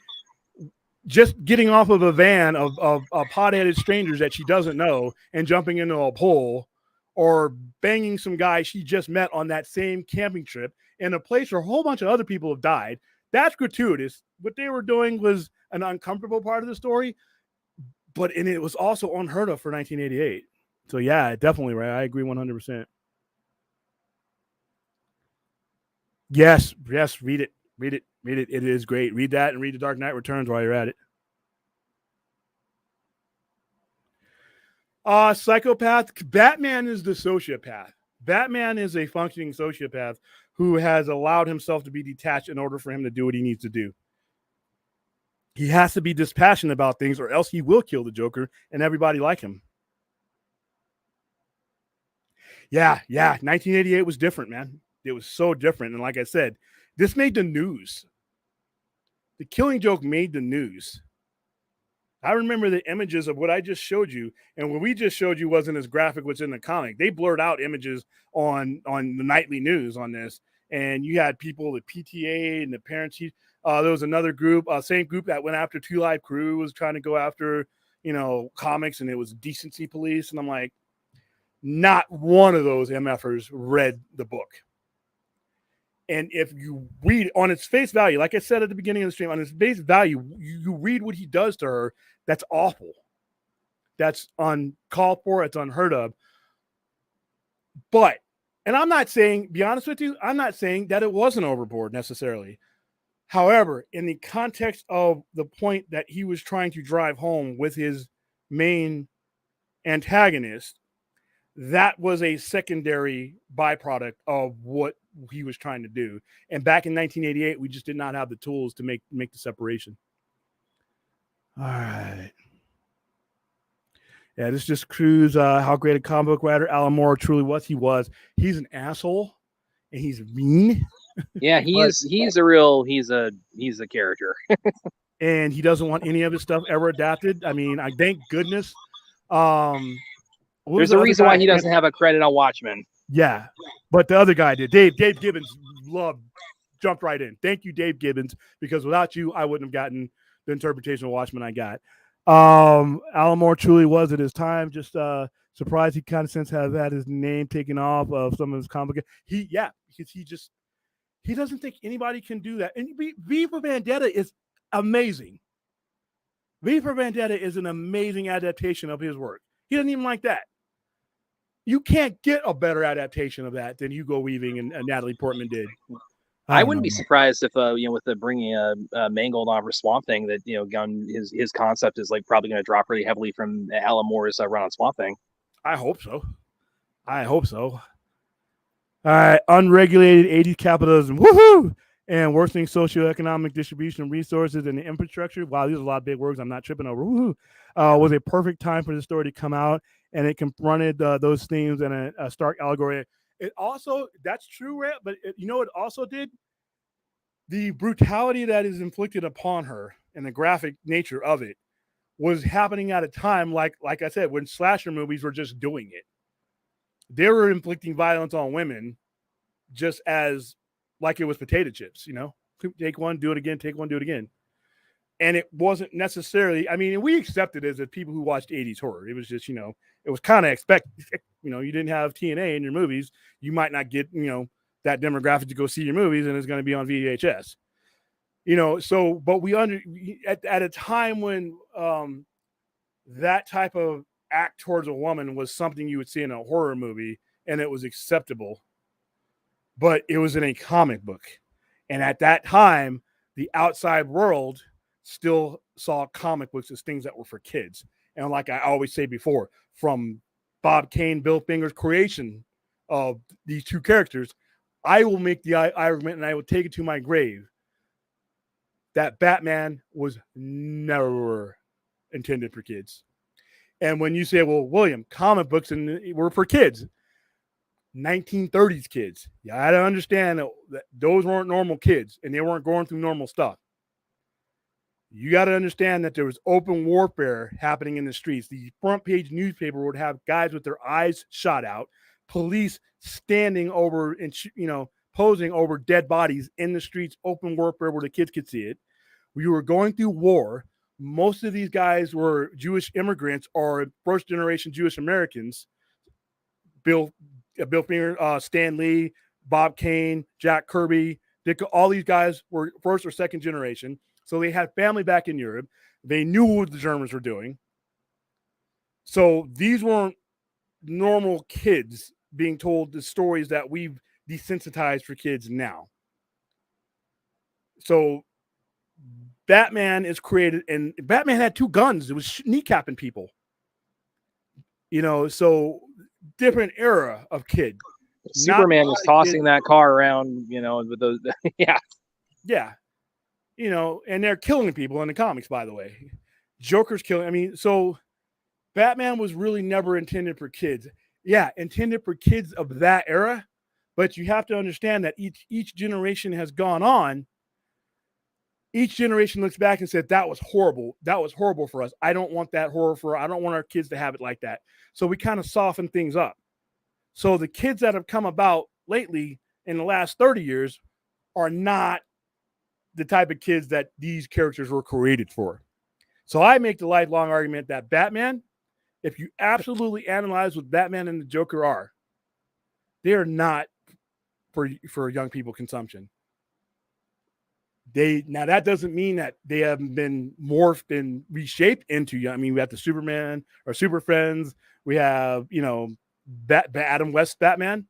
just getting off of a van of pot-headed strangers that she doesn't know and jumping into a pool, or banging some guy she just met on that same camping trip in a place where a whole bunch of other people have died. That's gratuitous. What they were doing was an uncomfortable part of the story, and it was also unheard of for 1988. So yeah, definitely right. I agree 100%. Yes, read it. It is great. Read that and read The Dark Knight Returns while you're at it. Psychopath. Batman is the sociopath. Batman is a functioning sociopath who has allowed himself to be detached in order for him to do what he needs to do. He has to be dispassionate about things, or else he will kill the Joker and everybody like him. Yeah. 1988 was different, man. It was so different. And like I said, this made the news. The Killing Joke made the news. I remember the images of what I just showed you, and what we just showed you wasn't as graphic what's in the comic. They blurred out images on the nightly news on this, and you had people, the PTA and the parents. There was another group, same group that went after Two Live Crew, was trying to go after, comics, and it was Decency Police. And I'm like, not one of those MFers read the book. And if you read on its face value, like I said at the beginning of the stream, on its face value, you read what he does to her. That's awful. That's uncalled for. It's unheard of. But, and I'm not saying, be honest with you, I'm not saying that it wasn't overboard necessarily. However, in the context of the point that he was trying to drive home with his main antagonist, that was a secondary byproduct of what he was trying to do. And back in 1988, we just did not have the tools to make the separation. All right. Yeah, this just proves how great a comic book writer Alan Moore truly was. He's an asshole, and he's mean. Yeah, he's a character. And he doesn't want any of his stuff ever adapted. I mean, I thank goodness. There's a reason why he doesn't have a credit on Watchmen. Yeah, but the other guy did. Dave Gibbons jumped right in. Thank you, Dave Gibbons, because without you, I wouldn't have gotten the interpretation of Watchmen I got. Alan Moore truly was at his time. Just surprised he kind of since has had his name taken off of some of his comic. Because he doesn't think anybody can do that. And V for Vendetta is amazing. V for Vendetta is an amazing adaptation of his work. He doesn't even like that. You can't get a better adaptation of that than Hugo Weaving and Natalie Portman did. I wouldn't be surprised if with the bringing Mangold on for Swamp Thing, that Gunn his concept is like probably going to drop really heavily from Alan Moore's run on Swamp Thing. I hope so. All right, unregulated 80s capitalism, woohoo, and worsening socioeconomic distribution of resources and infrastructure. Wow, these are a lot of big words. I'm not tripping over. Woohoo, was a perfect time for the story to come out, and it confronted those themes in a stark allegory. It also, that's true, Ray, but it also did? The brutality that is inflicted upon her and the graphic nature of it was happening at a time, like I said, when slasher movies were just doing it. They were inflicting violence on women just as like it was potato chips, take one, do it again, take one, do it again. And it wasn't necessarily, we accepted it as people who watched 80s horror. It was just, it was kind of expected. You didn't have TNA in your movies. You might not get, that demographic to go see your movies, and it's going to be on VHS. But at a time when that type of act towards a woman was something you would see in a horror movie, and it was acceptable, but it was in a comic book. And at that time, the outside world still saw comic books as things that were for kids. And like I always say before, from Bob Kane, Bill Finger's creation of these two characters, I will make the argument, and I will take it to my grave, that Batman was never intended for kids. And when you say, well, William, comic books were for kids, 1930s kids, you got to understand that those weren't normal kids, and they weren't going through normal stuff. You got to understand that there was open warfare happening in the streets. The front page newspaper would have guys with their eyes shot out, police standing over and posing over dead bodies in the streets, open warfare where the kids could see it. We were going through war. Most of these guys were Jewish immigrants or first generation Jewish Americans. Bill Finger, Stan Lee, Bob Kane, Jack Kirby, Dick, all these guys were first or second generation. So they had family back in Europe. They knew what the Germans were doing. So these weren't normal kids being told the stories that we've desensitized for kids now. So Batman is created, and Batman had two guns. It was kneecapping people. So different era of kid. Superman was tossing that car around, with those. Yeah. Yeah. And they're killing people in the comics, by the way. Joker's killing. So Batman was really never intended for kids. Yeah, intended for kids of that era. But you have to understand that each generation has gone on. Each generation looks back and said, that was horrible. That was horrible for us. I don't want that horror I don't want our kids to have it like that. So we kind of soften things up. So the kids that have come about lately in the last 30 years are not the type of kids that these characters were created for. So I make the lifelong argument that Batman, if you absolutely analyze what Batman and the Joker are, they are not for young people consumption. Now that doesn't mean that they haven't been morphed and reshaped into young. We have the Superman or Super Friends. We have, Adam West Batman.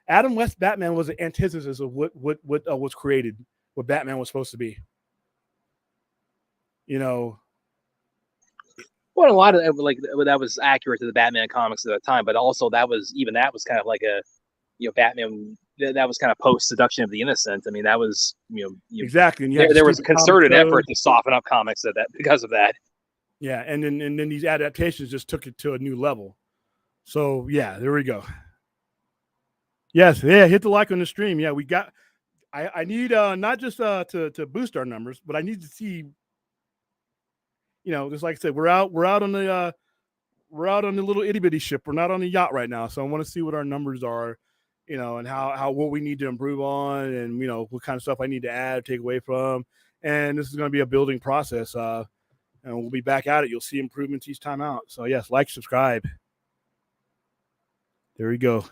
Adam West Batman was an antithesis of what was created, what Batman was supposed to be. Well, a lot of that was accurate to the Batman comics at the time, but also that was kind of like a, Batman. That was kind of post Seduction of the Innocent. That was, exactly. And there was a concerted effort to soften up comics because of that. Yeah, and then these adaptations just took it to a new level. So yeah, there we go. Yes, yeah, hit the like on the stream. Yeah, we got. I need not just to boost our numbers, but I need to see. Just like I said, we're out on the little itty bitty ship. We're not on the yacht right now, so I want to see what our numbers are. and how what we need to improve on, and what kind of stuff I need to add, take away from. And this is going to be a building process. And we'll be back at it. You'll see improvements each time out. So yes, like, subscribe. There we go.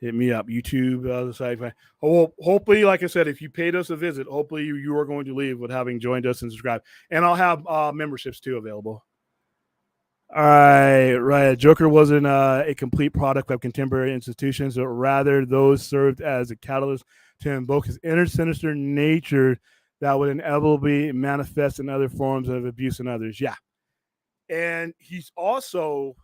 Hit me up, YouTube, the site. Well, hopefully, like I said, if you paid us a visit, hopefully you are going to leave with having joined us and subscribed. And I'll have memberships too available. All right. Joker wasn't a complete product of contemporary institutions, but rather those served as a catalyst to invoke his inner sinister nature that would inevitably manifest in other forms of abuse in others. Yeah. And he's also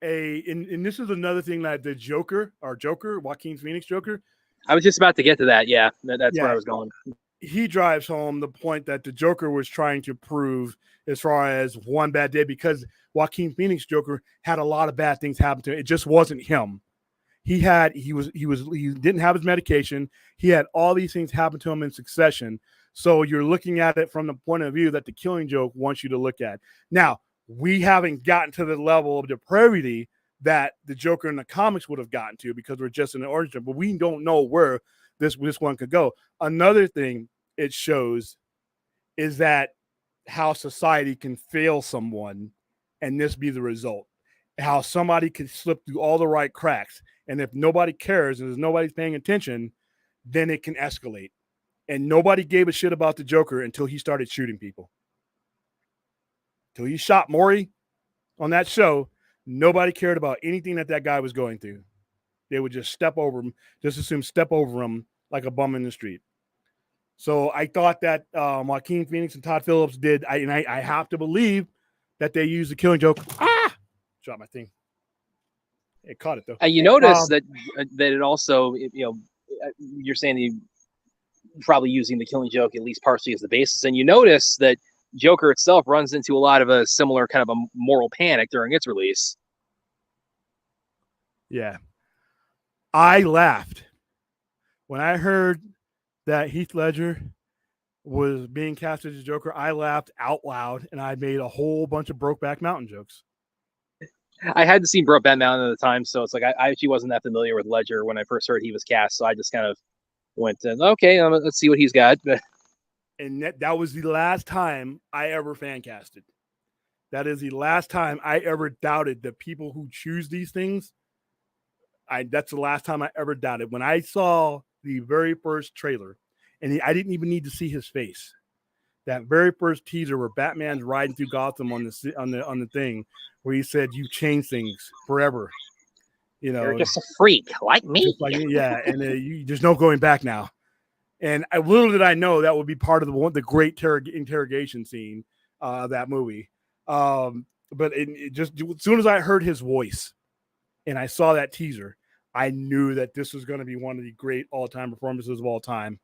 and this is another thing that the Joker, Joaquin Phoenix Joker. I was just about to get to that. Yeah, that's where I was going. He drives home the point that the Joker was trying to prove as far as one bad day, because Joaquin Phoenix Joker had a lot of bad things happen to him. It just wasn't him. He didn't have his medication. He had all these things happen to him in succession. So you're looking at it from the point of view that the Killing Joke wants you to look at. Now, we haven't gotten to the level of depravity that the Joker in the comics would have gotten to, because we're just in the origin, but we don't know where this one could go. Another thing it shows is that how society can fail someone and this be the result. How somebody could slip through all the right cracks. And if nobody cares and there's nobody's paying attention, then it can escalate. And nobody gave a shit about the Joker until he started shooting people. Till he shot Maury on that show, nobody cared about anything that guy was going through. They would just step over him, just assume step over him like a bum in the street. So I thought that Joaquin Phoenix and Todd Phillips did, I have to believe that they used the Killing Joke. Dropped my thing. It caught it though. And you notice that it also, you're saying you probably using the Killing Joke at least partially as the basis, and you notice that Joker itself runs into a lot of a similar kind of a moral panic during its release. Yeah. I laughed when I heard that Heath Ledger was being cast as a Joker. I laughed out loud, and I made a whole bunch of Brokeback Mountain jokes. I hadn't seen Brokeback Mountain at the time, so it's like I actually wasn't that familiar with Ledger when I first heard he was cast, so I just kind of went, okay, let's see what he's got. And that was the last time I ever fan casted. That is the last time I ever doubted the people who choose these things. That's the last time I ever doubted. When I saw the very first trailer, and I didn't even need to see his face. That very first teaser where Batman's riding through Gotham on the thing, where he said, "You change things forever." You're just a freak like me. Yeah, and there's no going back now. And little did I know that would be part of the great interrogation scene of that movie. But it just as soon as I heard his voice and I saw that teaser, I knew that this was going to be one of the great all-time performances of all time.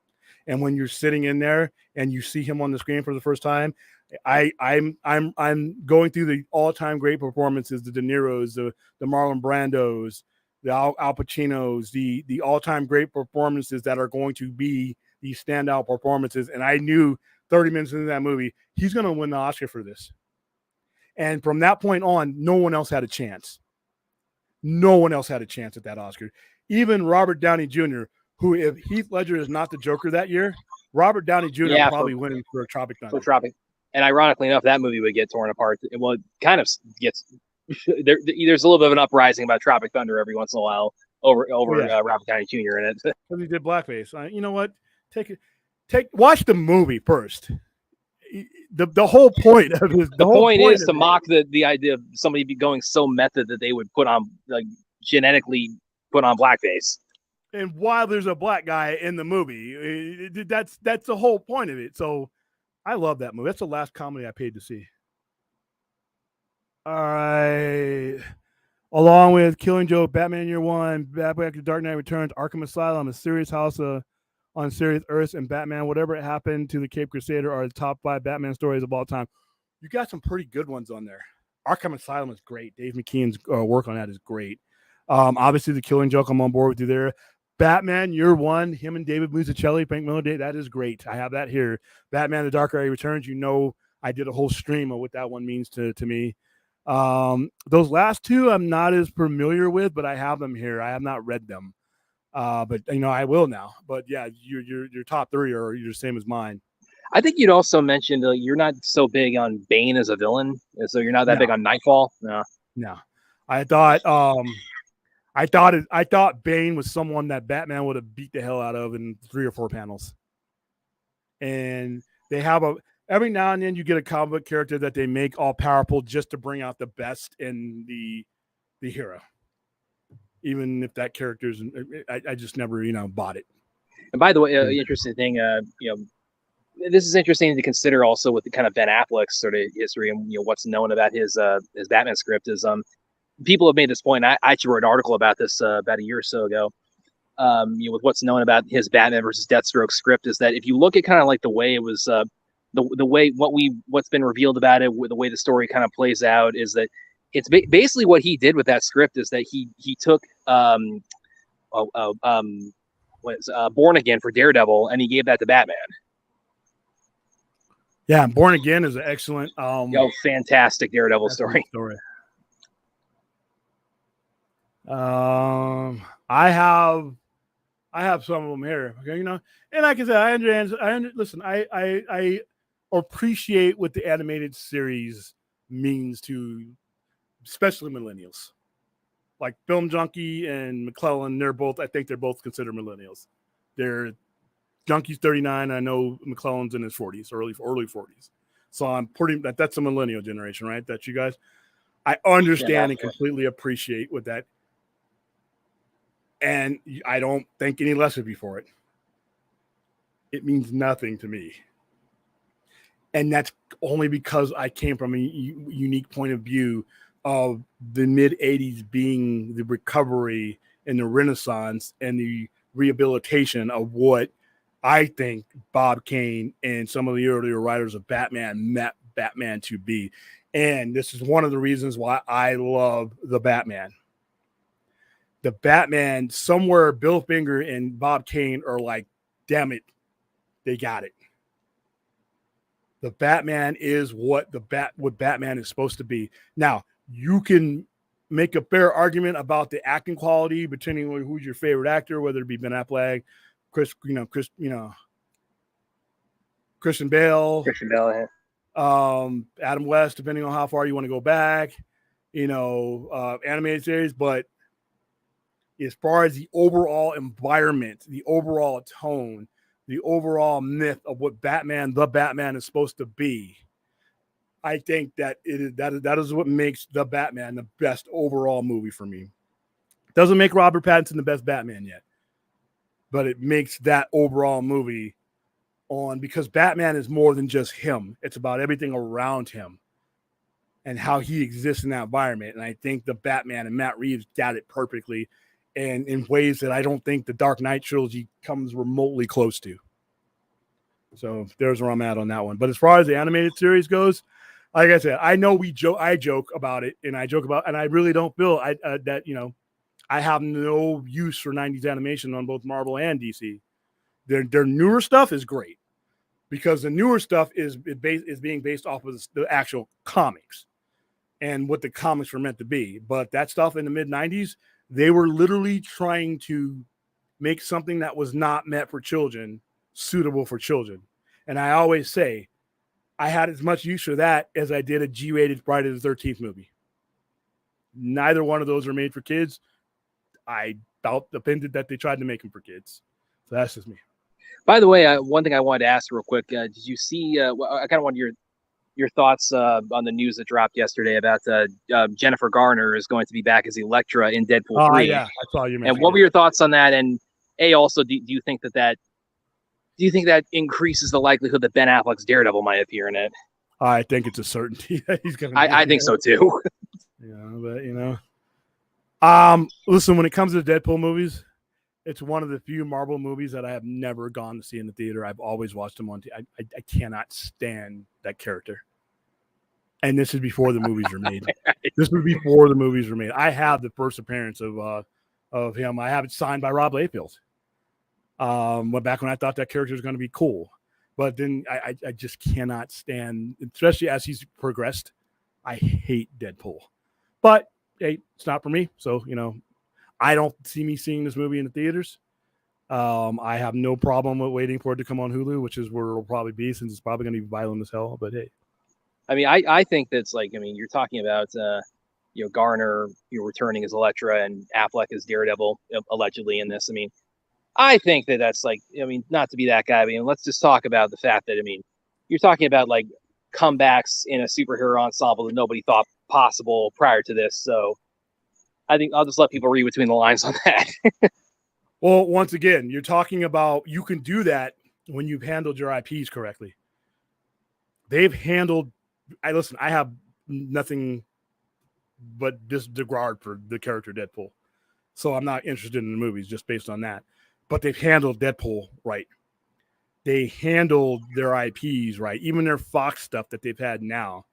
And when you're sitting in there and you see him on the screen for the first time, I'm going through the all-time great performances, the De Niro's, the Marlon Brando's, the Al Pacinos, the all-time great performances that are going to be these standout performances. And I knew 30 minutes into that movie, he's going to win the Oscar for this. And from that point on, no one else had a chance. No one else had a chance at that Oscar. Even Robert Downey Jr., who, if Heath Ledger is not the Joker that year, Robert Downey Jr. probably winning for Tropic Thunder. For Tropic. And ironically enough, that movie would get torn apart. Well, it kind of gets there's a little bit of an uprising about Tropic Thunder every once in a while over Robert Downey Jr. in it. Because he did blackface. You know what? Watch the movie first. The whole point of his the point is to mock the idea of somebody going so method that they would put on, like, genetically put on blackface. And while there's a black guy in the movie, that's the whole point of it. So I love that movie. That's the last comedy I paid to see. All right. Along with Killing Joke, Batman Year One, Batman: The Dark Knight Returns, Arkham Asylum, A Serious House on Serious Earth, and Batman: Whatever Happened to the Cape Crusader are the top 5 Batman stories of all time. You got some pretty good ones on there. Arkham Asylum is great. Dave McKean's work on that is great. Obviously, The Killing Joke, I'm on board with you there. Batman Year One, him and David Mazzucchelli, Frank Miller, that is great. I have that here. Batman: The Dark Knight Returns, I did a whole stream of what that one means to me. Those last two I'm not as familiar with, but I have them here. I have not read them. But I will now. But yeah, your top three are the same as mine. I think you'd also mentioned you're not so big on Bane as a villain, so you're not that big on Nightfall. No. No. I thought I thought Bane was someone that Batman would have beat the hell out of in 3 or 4 panels. And they have every now and then you get a comic book character that they make all powerful just to bring out the best in the hero. Even if that character's, I just never, bought it. And by the way, interesting thing, this is interesting to consider also with the kind of Ben Affleck's sort of history and what's known about his Batman script is people have made this point. I actually wrote an article about this about a year or so ago. With what's known about his Batman versus Deathstroke script is that if you look at kind of like the way it was, the way what's been revealed about it, the way the story kind of plays out is that it's basically what he did with that script is that he took Born Again for Daredevil and he gave that to Batman. Yeah, Born Again is an excellent, fantastic Daredevil story. I have some of them here. Okay, and like I said, I understand. Listen, I appreciate what the animated series means to, especially millennials, like Film Junkie and McClellan. I think they're both considered millennials. They're Junkie's 39. I know McClellan's in his 40s, early 40s. So I'm that's a millennial generation, right? That you guys, I understand and completely appreciate what that. And I don't think any less of you for it. It means nothing to me. And that's only because I came from a unique point of view of the mid-'80s being the recovery and the renaissance and the rehabilitation of what I think Bob Kane and some of the earlier writers of Batman meant Batman to be. And this is one of the reasons why I love the Batman. The Batman, somewhere Bill Finger and Bob Kane are like, damn it, they got it. The Batman is what Batman is supposed to be. Now, you can make a fair argument about the acting quality, depending on who's your favorite actor, whether it be Ben Affleck, Christian Bale, Adam West, depending on how far you want to go back, animated series, but as far as the overall environment, the overall tone, the overall myth of what the Batman is supposed to be, I think that that is what makes the Batman the best overall movie for me. Doesn't make Robert Pattinson the best Batman yet, but it makes that overall movie because Batman is more than just him. It's about everything around him and how he exists in that environment. And I think the Batman and Matt Reeves got it perfectly. And in ways that I don't think the Dark Knight trilogy comes remotely close to. So there's where I'm at on that one. But as far as the animated series goes, like I said, I know I joke about it, and I really don't feel that I have no use for 90s animation on both Marvel and DC. Their newer stuff is great because the newer stuff is being based off of the actual comics and what the comics were meant to be. But that stuff in the mid 90s, they were literally trying to make something that was not meant for children suitable for children. And I always say, I had as much use for that as I did a G-rated Friday the 13th movie. Neither one of those are made for kids. I felt offended that they tried to make them for kids. So that's just me. By the way, one thing I wanted to ask real quick, did you see, I kind of wanted your thoughts on the news that dropped yesterday about Jennifer Garner is going to be back as Elektra in Deadpool 3. Yeah, I saw you mention. And what were your thoughts on that? And also, do you think that increases the likelihood that Ben Affleck's Daredevil might appear in it? I think it's a certainty that he's going to. I think so too. Yeah, but listen, when it comes to Deadpool movies, it's one of the few Marvel movies that I have never gone to see in the theater. I've always watched them on TV. I cannot stand that character. And this is before the movies were made. This was before the movies were made. I have the first appearance of him. I have it signed by Rob Liefeld. Back when I thought that character was going to be cool. But then I just cannot stand, especially as he's progressed I hate Deadpool. But hey, it's not for me. So, I don't see me seeing this movie in the theaters. I have no problem with waiting for it to come on Hulu, which is where it'll probably be, since it's probably going to be violent as hell. But hey, I mean, I think that's like, I mean, you're talking about Garner, returning as Elektra and Affleck as Daredevil, allegedly in this. I mean, I think that's like, I mean, not to be that guy. I mean, let's just talk about the fact that, I mean, you're talking about like comebacks in a superhero ensemble that nobody thought possible prior to this. So I think I'll just let people read between the lines on that. Well, once again, you're talking about, you can do that when you've handled your IPs correctly. They've handled, I have nothing but disregard for the character Deadpool. So I'm not interested in the movies just based on that. But they've handled Deadpool right. They handled their IPs right. Even their Fox stuff that they've had now,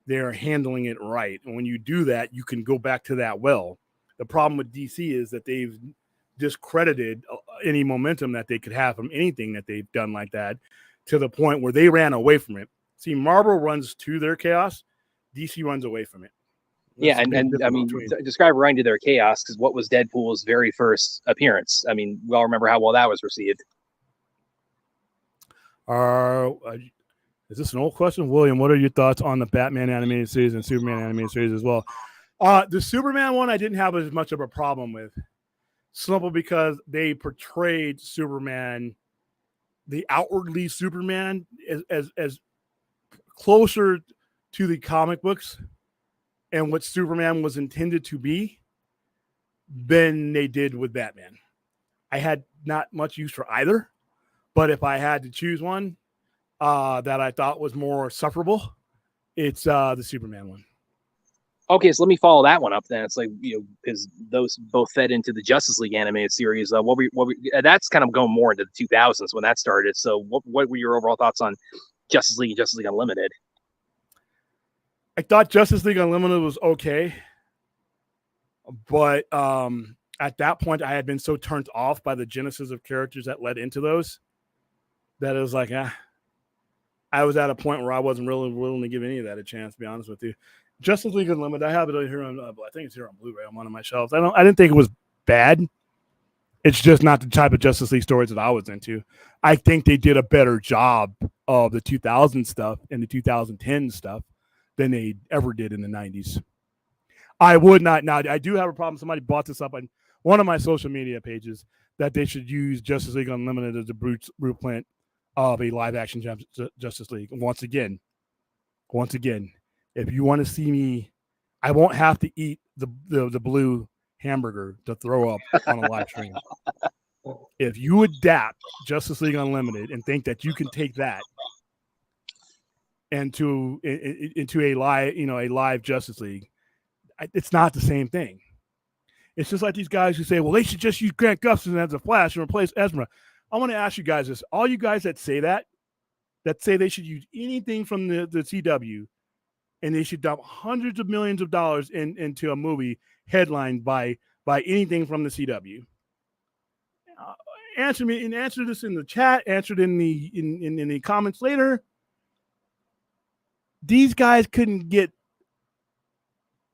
they're handling it right. And when you do that, you can go back to that well. The problem with DC is that they've discredited any momentum that they could have from anything that they've done like that, to the point where they ran away from it. See, Marvel runs to their chaos. DC runs away from it. Yeah, and I mean, describe running to their chaos, because what was Deadpool's very first appearance? I mean, we all remember how well that was received. Is this an old question? William, what are your thoughts on the Batman animated series and Superman animated series as well? The Superman one I didn't have as much of a problem with, simply because they portrayed Superman, the outwardly Superman, as closer to the comic books and what Superman was intended to be than they did with Batman. I had not much use for either, but if I had to choose one that I thought was more sufferable, it's the Superman one. Okay, so let me follow that one up then. It's like, because those both fed into the Justice League animated series. That's kind of going more into the 2000s when that started. So what were your overall thoughts on Justice League and Justice League Unlimited? I thought Justice League Unlimited was okay, but at that point, I had been so turned off by the genesis of characters that led into those that it was like, I was at a point where I wasn't really willing to give any of that a chance, to be honest with you. Justice League Unlimited, I have it here on, I think it's here on Blu-ray on one of my shelves. I didn't think it was bad. It's just not the type of Justice League stories that I was into. I think they did a better job of the 2000 stuff and the 2010 stuff than they ever did in the 90s. I would not. Now, I do have a problem. Somebody brought this up on one of my social media pages, that they should use Justice League Unlimited as a blueprint of a live-action Justice League. Once again, if you want to see me, I won't have to eat the blue hamburger to throw up on a live stream. If you adapt Justice League Unlimited and think that you can take that into a live Justice League, it's not the same thing. It's just like these guys who say, well, they should just use Grant Gustin as a Flash and replace Ezra. I want to ask you guys this. All you guys that say they should use anything from the CW, and they should dump hundreds of millions of dollars into a movie headlined by anything from the CW. Answer me, and answer this in the chat. Answer it in the comments later. These guys couldn't get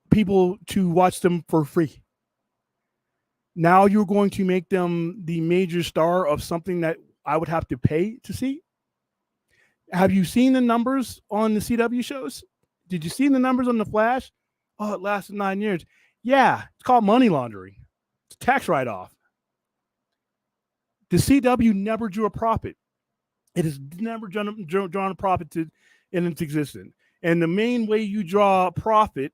people to watch them for free. Now you're going to make them the major star of something that I would have to pay to see. Have you seen the numbers on the CW shows? Did you see the numbers on The Flash? Oh, it lasted 9 years. Yeah, it's called money laundering. It's a tax write-off. The CW never drew a profit. It has never drawn a profit in its existence. And the main way you draw a profit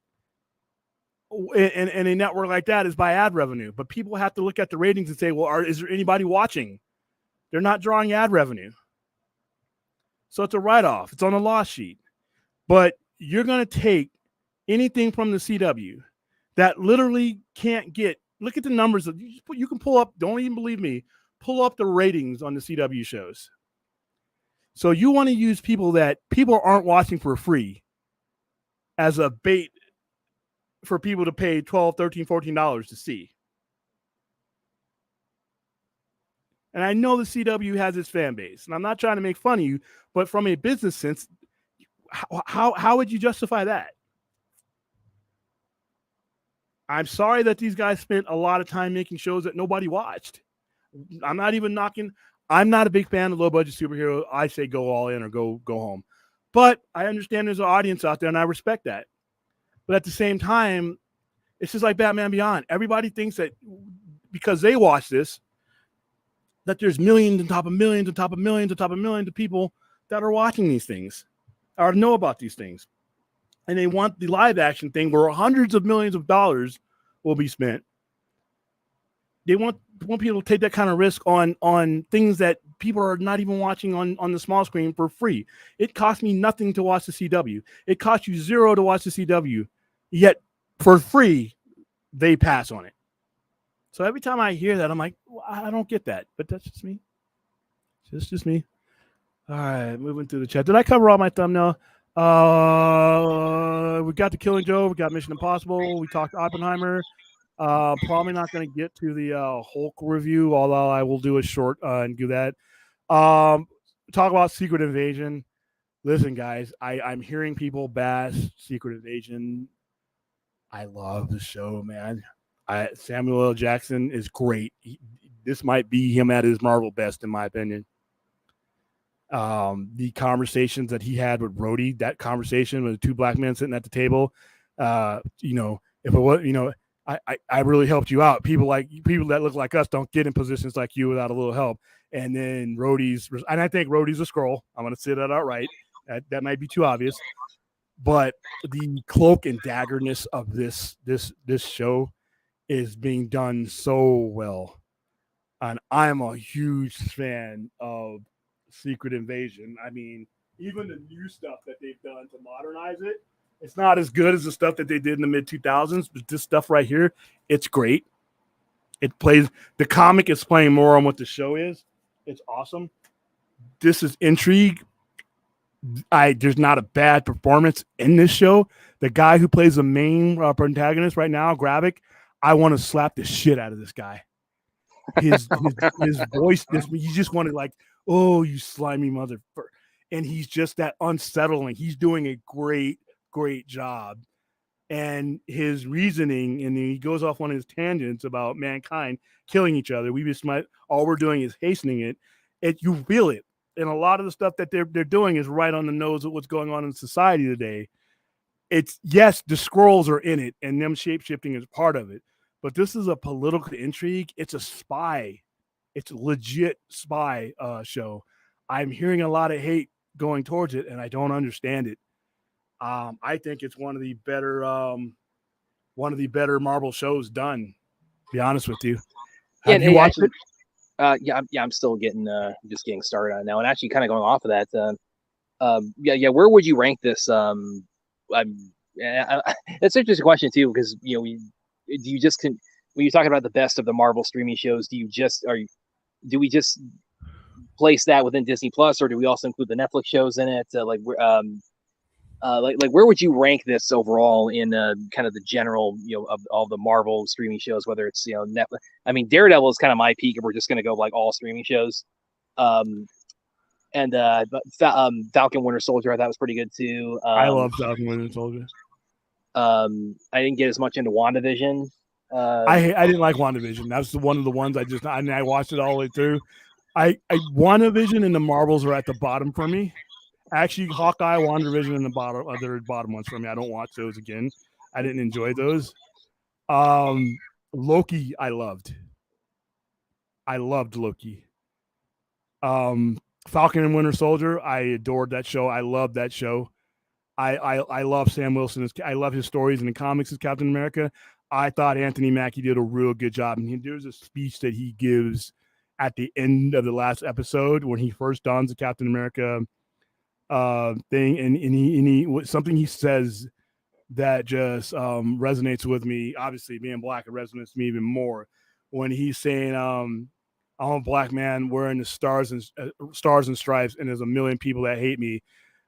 in a network like that is by ad revenue. But people have to look at the ratings and say, well, is there anybody watching? They're not drawing ad revenue. So it's a write-off. It's on a loss sheet. But you're going to take anything from the CW that literally can't get, look at the numbers. You can pull up, don't even believe me, pull up the ratings on the CW shows. So you want to use people that people aren't watching for free as a bait for people to pay $12, $13, $14 to see. And I know the CW has its fan base, and I'm not trying to make fun of you, but from a business sense, how would you justify that? I'm sorry that these guys spent a lot of time making shows that nobody watched. I'm not even knocking. I'm not a big fan of low budget superhero. I say go all in or go home. But I understand there's an audience out there, and I respect that. But at the same time, it's just like Batman Beyond. Everybody thinks that because they watch this, that there's millions on top of millions on top of millions on top of millions of people that are watching these things or know about these things. And they want the live action thing where hundreds of millions of dollars will be spent. They want people to take that kind of risk on things that people are not even watching on the small screen for free. It cost me nothing to watch the CW. It cost you $0 to watch the CW. Yet for free, they pass on it. So every time I hear that, I'm like, well, I don't get that. But that's just me. It's just me. All right, moving through the chat. Did I cover all my thumbnail? We got The Killing Joke. We got Mission Impossible. We talked Oppenheimer. Probably not going to get to the Hulk review, although I will do a short and do that. Talk about Secret Invasion. Listen, guys, I'm hearing people bash Secret Invasion. I love the show, man. Samuel L. Jackson is great. This might be him at his Marvel best, in my opinion. The conversations that he had with Rhodey, that conversation with the two black men sitting at the table, if it was, I really helped you out. People that look like us don't get in positions like you without a little help. And then and I think Rhodey's a Skrull. I'm going to say that outright. That might be too obvious, but the cloak and daggerness of this show is being done so well. And I'm a huge fan of Secret Invasion. I mean, even the new stuff that they've done to modernize it, it's not as good as the stuff that they did in the mid 2000s, but this stuff right here, it's great. The comic is playing more on what the show is. It's awesome. This is intrigue. There's not a bad performance in this show. The guy who plays the main protagonist right now, Gravik, I want to slap the shit out of this guy. His voice, you just want to like, oh, you slimy motherfucker. And he's just that unsettling. He's doing a great job. And his reasoning, and he goes off on his tangents about mankind killing each other. All we're doing is hastening it. You feel it. And a lot of the stuff that they're doing is right on the nose of what's going on in society today. It's, yes, the Skrulls are in it, and them shape-shifting is part of it. But this is a political intrigue. It's a spy. It's a legit spy show. I'm hearing a lot of hate going towards it, and I don't understand it. I think it's one of the better Marvel shows done. To be honest with you. Have you watched it? I'm still just getting started on it now, and actually kind of going off of that. Where would you rank this? That's an interesting question too, because when you're talking about the best of the Marvel streaming shows, do we just place that within Disney Plus, or do we also include the Netflix shows in it? Where would you rank this overall in kind of the general, of all the Marvel streaming shows, whether it's, Netflix? I mean, Daredevil is kind of my peak if we're just going to go like all streaming shows. Falcon Winter Soldier, I thought was pretty good too. I love Falcon Winter Soldier. I didn't get as much into WandaVision. I didn't like WandaVision. That's one of the ones I watched it all the way through. WandaVision and the Marvels are at the bottom for me. Actually, Hawkeye, WandaVision, and the bottom ones for me. I don't watch those again. I didn't enjoy those. Loki, I loved. I loved Loki. Falcon and Winter Soldier, I adored that show. I loved that show. I love Sam Wilson. I love his stories in the comics as Captain America. I thought Anthony Mackie did a real good job. And there's a speech that he gives at the end of the last episode when he first dons the Captain America thing, and he something he says that just resonates with me. Obviously, being black, it resonates with me even more when he's saying, "I'm a black man wearing the stars and stripes, and there's a million people that hate me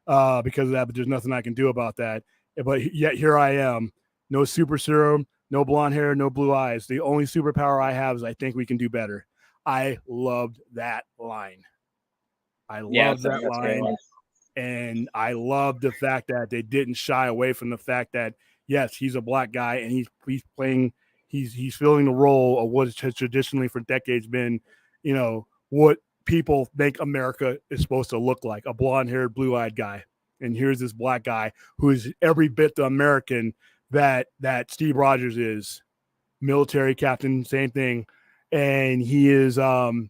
because of that, but there's nothing I can do about that. But yet here I am, no super serum, no blonde hair, no blue eyes. The only superpower I have is I think we can do better." I loved that line. That line. And I love the fact that they didn't shy away from the fact that yes, he's a black guy, and he's playing. He's filling the role of what has traditionally for decades been, what people think America is supposed to look like, a blonde-haired, blue-eyed guy. And here's this black guy who is every bit the American that Steve Rogers is. Military captain, same thing. And he is some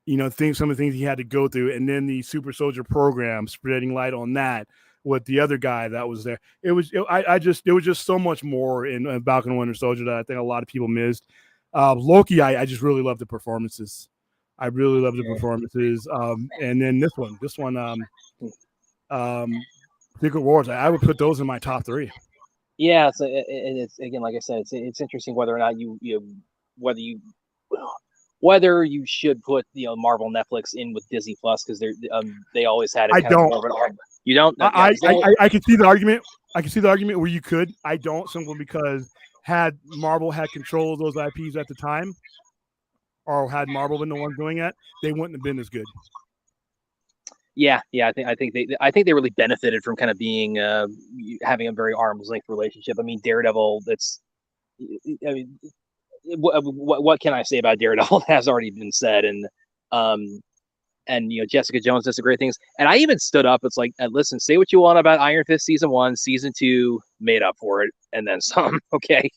of the things he had to go through, and then the super soldier program, spreading light on that with the other guy that was there. It was just so much more in Falcon and Winter Soldier that I think a lot of people missed. Loki, I just really love the performances. I really love the performances. And then this one, Secret Wars, I would put those in my top 3. Yeah, it's again, like I said, it's interesting whether or not whether you should put Marvel Netflix in with Disney Plus, because they always had it. I kind don't. Of more of an arm. You don't. I can see the argument. I can see the argument where you could. I don't, simply because had Marvel had control of those IPs at the time, or had Marvel been the one doing it, they wouldn't have been as good. Yeah. I think they really benefited from kind of being having a very arm's length relationship. I mean, Daredevil. What can I say about Daredevil has already been said, and Jessica Jones does some great things. And I even stood up. It's like, listen, say what you want about Iron Fist season 1, season 2 made up for it, and then some. Okay.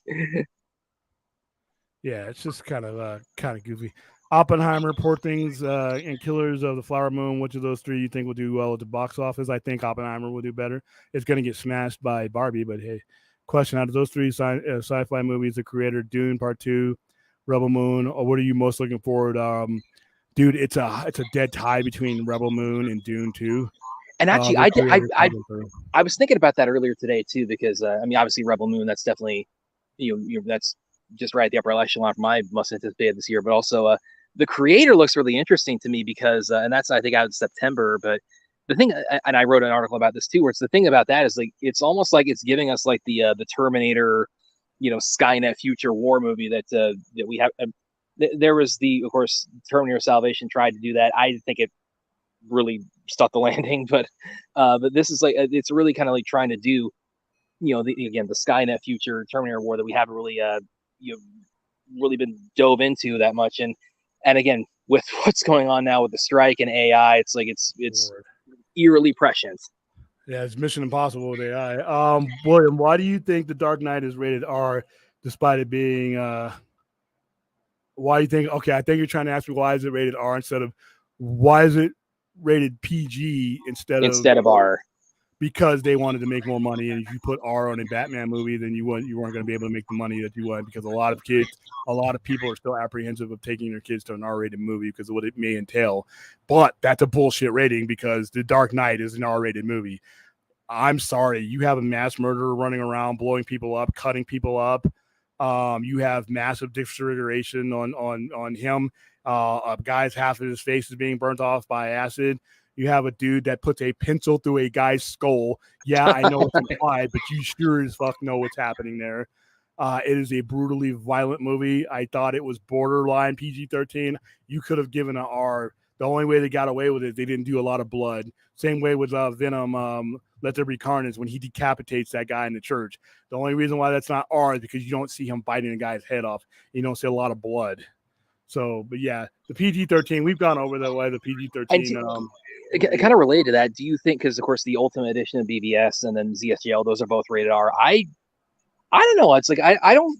Yeah, it's just kind of goofy. Oppenheimer, Poor Things, and Killers of the Flower Moon. Which of those 3 you think will do well at the box office? I think Oppenheimer will do better. It's going to get smashed by Barbie, but hey, question: out of those 3 sci-fi movies, the creator, Dune Part 2, Rebel Moon, or what are you most looking forward? Dude, it's a dead tie between Rebel Moon and Dune 2. And actually, I was thinking about that earlier today too, because obviously Rebel Moon, that's definitely that's just right at the upper echelon for my most anticipated this year. But also, the creator looks really interesting to me because, and that's I think out in September. But the thing, and I wrote an article about this too, where it's the thing about that is like it's almost like it's giving us like the Terminator, Skynet future war movie that we have. There was of course, Terminator Salvation tried to do that. I think it really stuck the landing, but this is like it's really kind of like trying to do, the Skynet future Terminator war that we haven't really really been dove into that much, and again with what's going on now with the strike and AI, it's like it's eerily prescient. Yeah, it's Mission Impossible with AI. William, why do you think The Dark Knight is rated R despite it being why do you think? Okay, I think you're trying to ask me why is it rated R instead of why is it rated PG instead of R? Because they wanted to make more money, and if you put R on a Batman movie, then you weren't going to be able to make the money that you want, because a lot of people are still apprehensive of taking their kids to an R-rated movie because of what it may entail. But that's a bullshit rating because The Dark Knight is an R-rated movie. I'm sorry, you have a mass murderer running around, blowing people up, cutting people up. You have massive disfiguration on him. A guy's half of his face is being burnt off by acid. You have a dude that puts a pencil through a guy's skull. Yeah, I know it's implied, but you sure as fuck know what's happening there. It is a brutally violent movie. I thought it was borderline PG-13. You could have given an R. The only way they got away with it, they didn't do a lot of blood. Same way with Venom, Let There Be Carnage, when he decapitates that guy in the church. The only reason why that's not R is because you don't see him biting a guy's head off. You don't see a lot of blood. So, but yeah, the PG-13, we've gone over that way. The PG-13. Kind of related to that, do you think, because of course the Ultimate Edition of BVS and then ZSGL, those are both rated R. I don't know. It's like I don't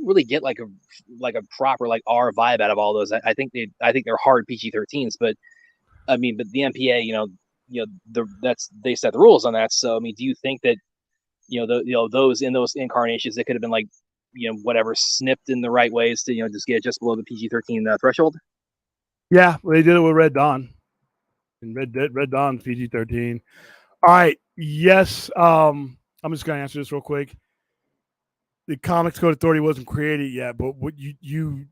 really get like a proper like R vibe out of all those. I think they're hard PG-13s, but I mean, but the MPA, they set the rules on that. So I mean, do you think that those in those incarnations, it could have been like whatever, snipped in the right ways to just get just below the PG-13 threshold? Yeah, well, they did it with Red Dawn. And Red Dawn's PG-13. All right. Yes. I'm just gonna answer this real quick. The Comics Code Authority wasn't created yet, but what you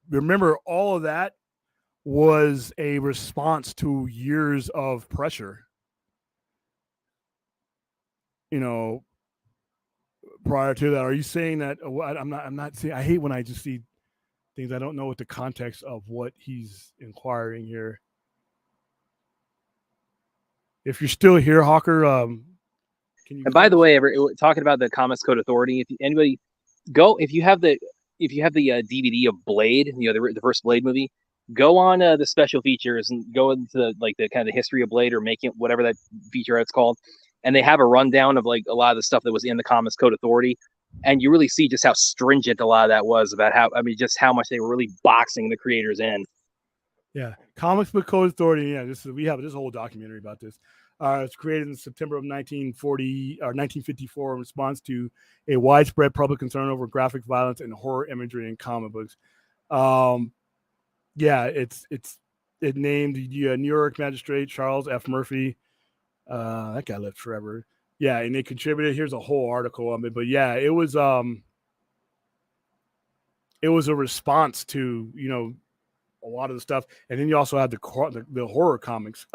remember, all of that was a response to years of pressure. Prior to that, are you saying that? I'm not saying. I hate when I just see things. I don't know what the context of what he's inquiring here. If you're still here, Hawker, Can you? And by the way, talking about the Comics Code Authority, if anybody if you have the DVD of Blade, the first Blade movie, go on the special features and go into the kind of history of Blade or making whatever that feature it's called, and they have a rundown of like a lot of the stuff that was in the Comics Code Authority, and you really see just how stringent a lot of that was about just how much they were really boxing the creators in. Yeah, Comics Book Code Authority. Yeah, we have this whole documentary about this. It's created in September of 1940 or 1954 in response to a widespread public concern over graphic violence and horror imagery in comic books. Yeah, it named the New York magistrate Charles F. Murphy. That guy lived forever. Yeah, and they contributed. Here's a whole article on it, but yeah, it was a response to a lot of the stuff, and then you also had the horror comics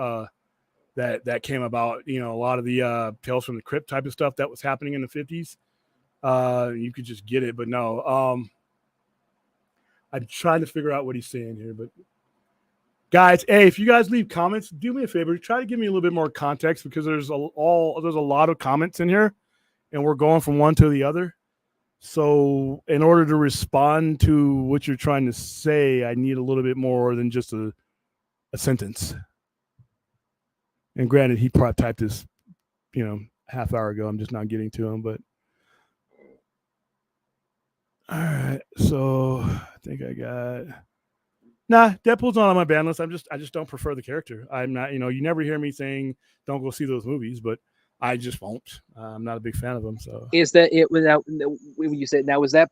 that came about. A lot of the Tales from the Crypt type of stuff that was happening in the 50s. You could just get it, but no. I'm trying to figure out what he's saying here, but guys, hey, if you guys leave comments, do me a favor, try to give me a little bit more context because there's a lot of comments in here, and we're going from one to the other. So in order to respond to what you're trying to say, I need a little bit more than just a sentence. And granted, he probably typed this, half hour ago. I'm just not getting to him, but all right. So I think I got. Nah, Deadpool's not on my ban list. I just don't prefer the character. I'm not, you never hear me saying don't go see those movies, but I just won't. I'm not a big fan of them. So is that it? Without when you said now, is that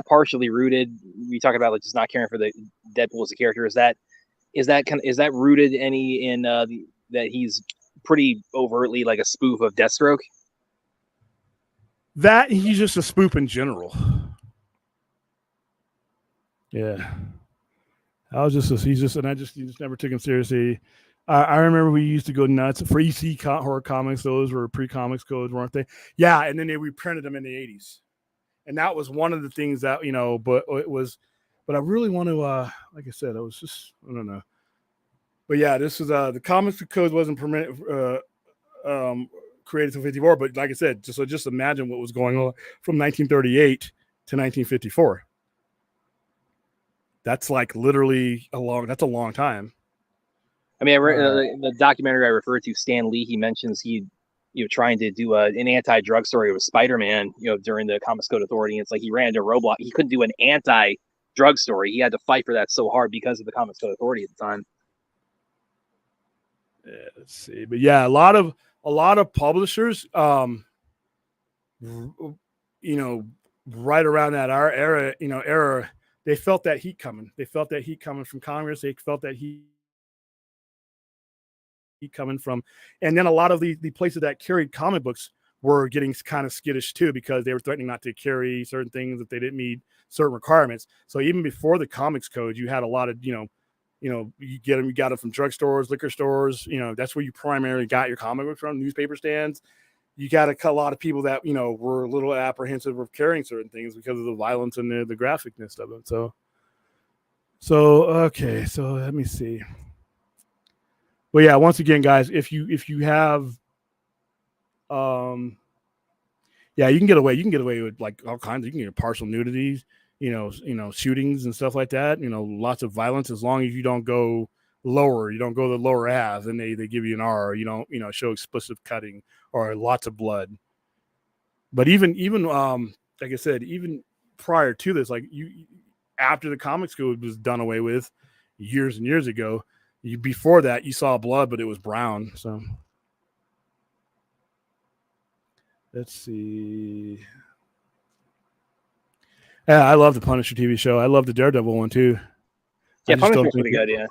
partially rooted? We talk about like just not caring for the Deadpool as a character. Is that rooted any in that he's pretty overtly like a spoof of Deathstroke? That he's just a spoof in general. Yeah. I just never took him seriously. I remember we used to go nuts for EC horror comics. Those were pre-comics codes, weren't they? Yeah, and then they reprinted them in the 80s. And that was one of the things that, but I really want to, like I said, I don't know. But yeah, this is, the comics code wasn't created in 54, but like I said, just imagine what was going on from 1938 to 1954. That's like literally a long time. I mean, I read the documentary I referred to, Stan Lee, he mentions he, trying to do an anti-drug story with Spider-Man, during the Comics Code Authority. It's like he ran into a roadblock. He couldn't do an anti-drug story. He had to fight for that so hard because of the Comics Code Authority at the time. Yeah, let's see. But yeah, a lot of publishers, right around that era, they felt that heat coming. They felt that heat coming from Congress. They felt that heat coming from, and then a lot of the places that carried comic books were getting kind of skittish too because they were threatening not to carry certain things if they didn't meet certain requirements. So even before the comics code, you had a lot of, you got them from drugstores, liquor stores. That's where you primarily got your comic books from, newspaper stands. You got a lot of people that, were a little apprehensive of carrying certain things because of the violence and the graphicness of it. So, okay. So let me see. Well, yeah, once again, guys, if you have, you can get away with like all kinds. You can get partial nudities, shootings and stuff like that. Lots of violence as long as you don't go lower. You don't go the lower halves, and they give you an R. Or you don't show explicit cutting or lots of blood. But even like I said, even prior to this, like after the comics code was done away with years and years ago. Before that, you saw blood, but it was brown. So let's see. Yeah, I love the Punisher TV show. I love the Daredevil one too. Yeah, Punisher's pretty good. Yeah,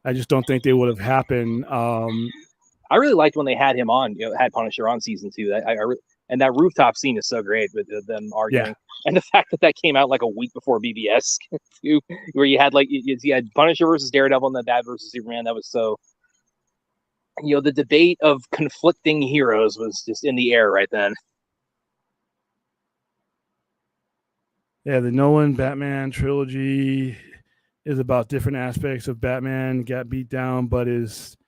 I just don't think they would have happened. I really liked when they had him on. Had Punisher on season 2. And that rooftop scene is so great with them arguing, and the fact that came out like a week before BBS too, where you had you had Punisher versus Daredevil and then that versus Superman. That was so. The debate of conflicting heroes was just in the air right then. Yeah, the Nolan Batman trilogy is about different aspects of Batman got beat down, but is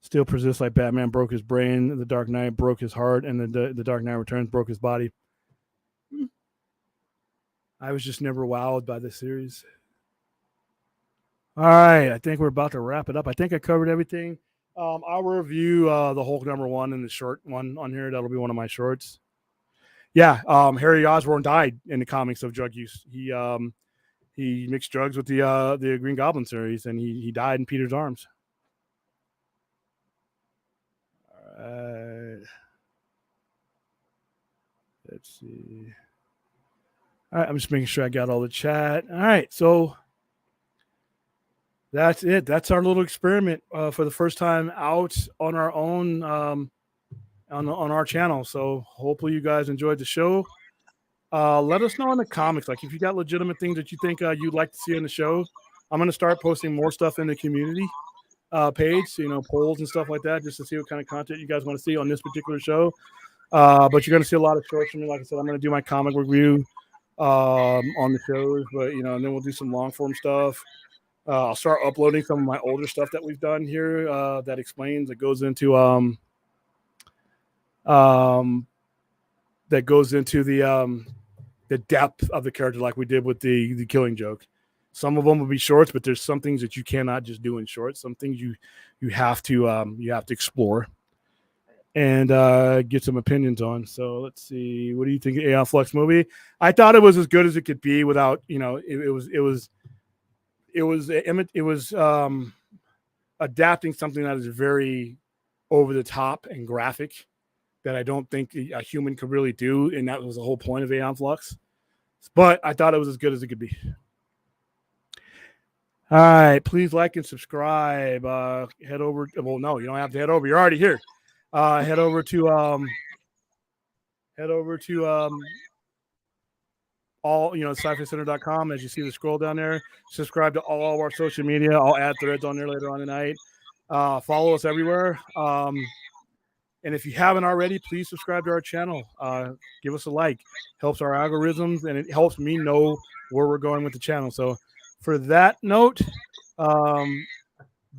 still persists like Batman broke his brain, The Dark Knight broke his heart, and the Dark Knight Returns broke his body. I was just never wowed by this series. All right, I think we're about to wrap it up. I think I covered everything. I'll review the Hulk #1 and the short one on here. That'll be one of my shorts. Yeah, Harry Osborn died in the comics of drug use. He mixed drugs with the Green Goblin series, and he died in Peter's arms. All right. Let's see. All right, I'm just making sure I got all the chat. All right, so that's it. That's our little experiment for the first time out on our own on our channel. So hopefully you guys enjoyed the show. Let us know in the comments, like if you got legitimate things that you think you'd like to see on the show. I'm going to start posting more stuff in the community page, polls and stuff like that, just to see what kind of content you guys want to see on this particular show. But you're going to see a lot of shorts from me. Like I said, I'm going to do my comic review on the shows, but and then we'll do some long form stuff. I'll start uploading some of my older stuff that we've done here that explains, that goes into the depth of the character, like we did with the Killing Joke. Some of them will be shorts, but there's some things that you cannot just do in shorts. Some things you have to explore and get some opinions on. So let's see. What do you think of Aeon Flux movie? I thought it was as good as it could be without, it was adapting something that is very over the top and graphic that I don't think a human could really do, and that was the whole point of Aeon Flux. But I thought it was as good as it could be. All right, please like and subscribe. Head over. Well, no, you don't have to head over. You're already here. Head over to all sci-fi-center.com. As you see the scroll down there, subscribe to all of our social media. I'll add threads on there later on tonight. Follow us everywhere. And if you haven't already, please subscribe to our channel. Give us a like. Helps our algorithms, and it helps me know where we're going with the channel. So for that note,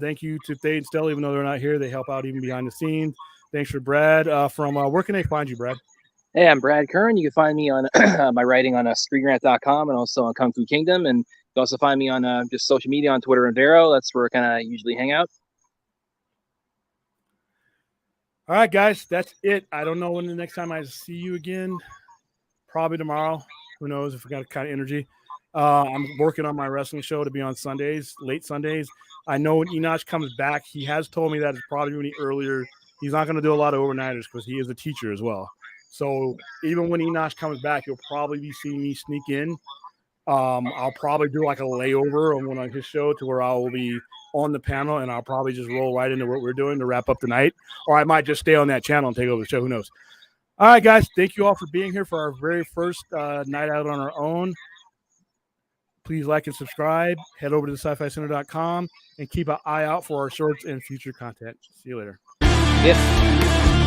thank you to Thay and Stella, even though they're not here. They help out even behind the scenes. Thanks for Brad. From where can they find you, Brad? Hey, I'm Brad Kern. You can find me on my writing on screenrant.com and also on Kung Fu Kingdom. And you can also find me on just social media on Twitter and Vero. That's where I kind of usually hang out. All right, guys, that's it. I don't know when the next time I see you again. Probably tomorrow. Who knows if we got kind of energy. I'm working on my wrestling show to be on Sundays, late Sundays. I know when Enoch comes back, he has told me that it's probably going to be earlier. He's not going to do a lot of overnighters because he is a teacher as well. So even when Enoch comes back, you'll probably be seeing me sneak in. I'll probably do like a layover on one on his show to where I will be on the panel, and I'll probably just roll right into what we're doing to wrap up the night. Or I might just stay on that channel and take over the show. Who knows? All right, guys. Thank you all for being here for our very first night out on our own. Please like and subscribe. Head over to the sci-fi-center.com and keep an eye out for our shorts and future content. See you later. Yes.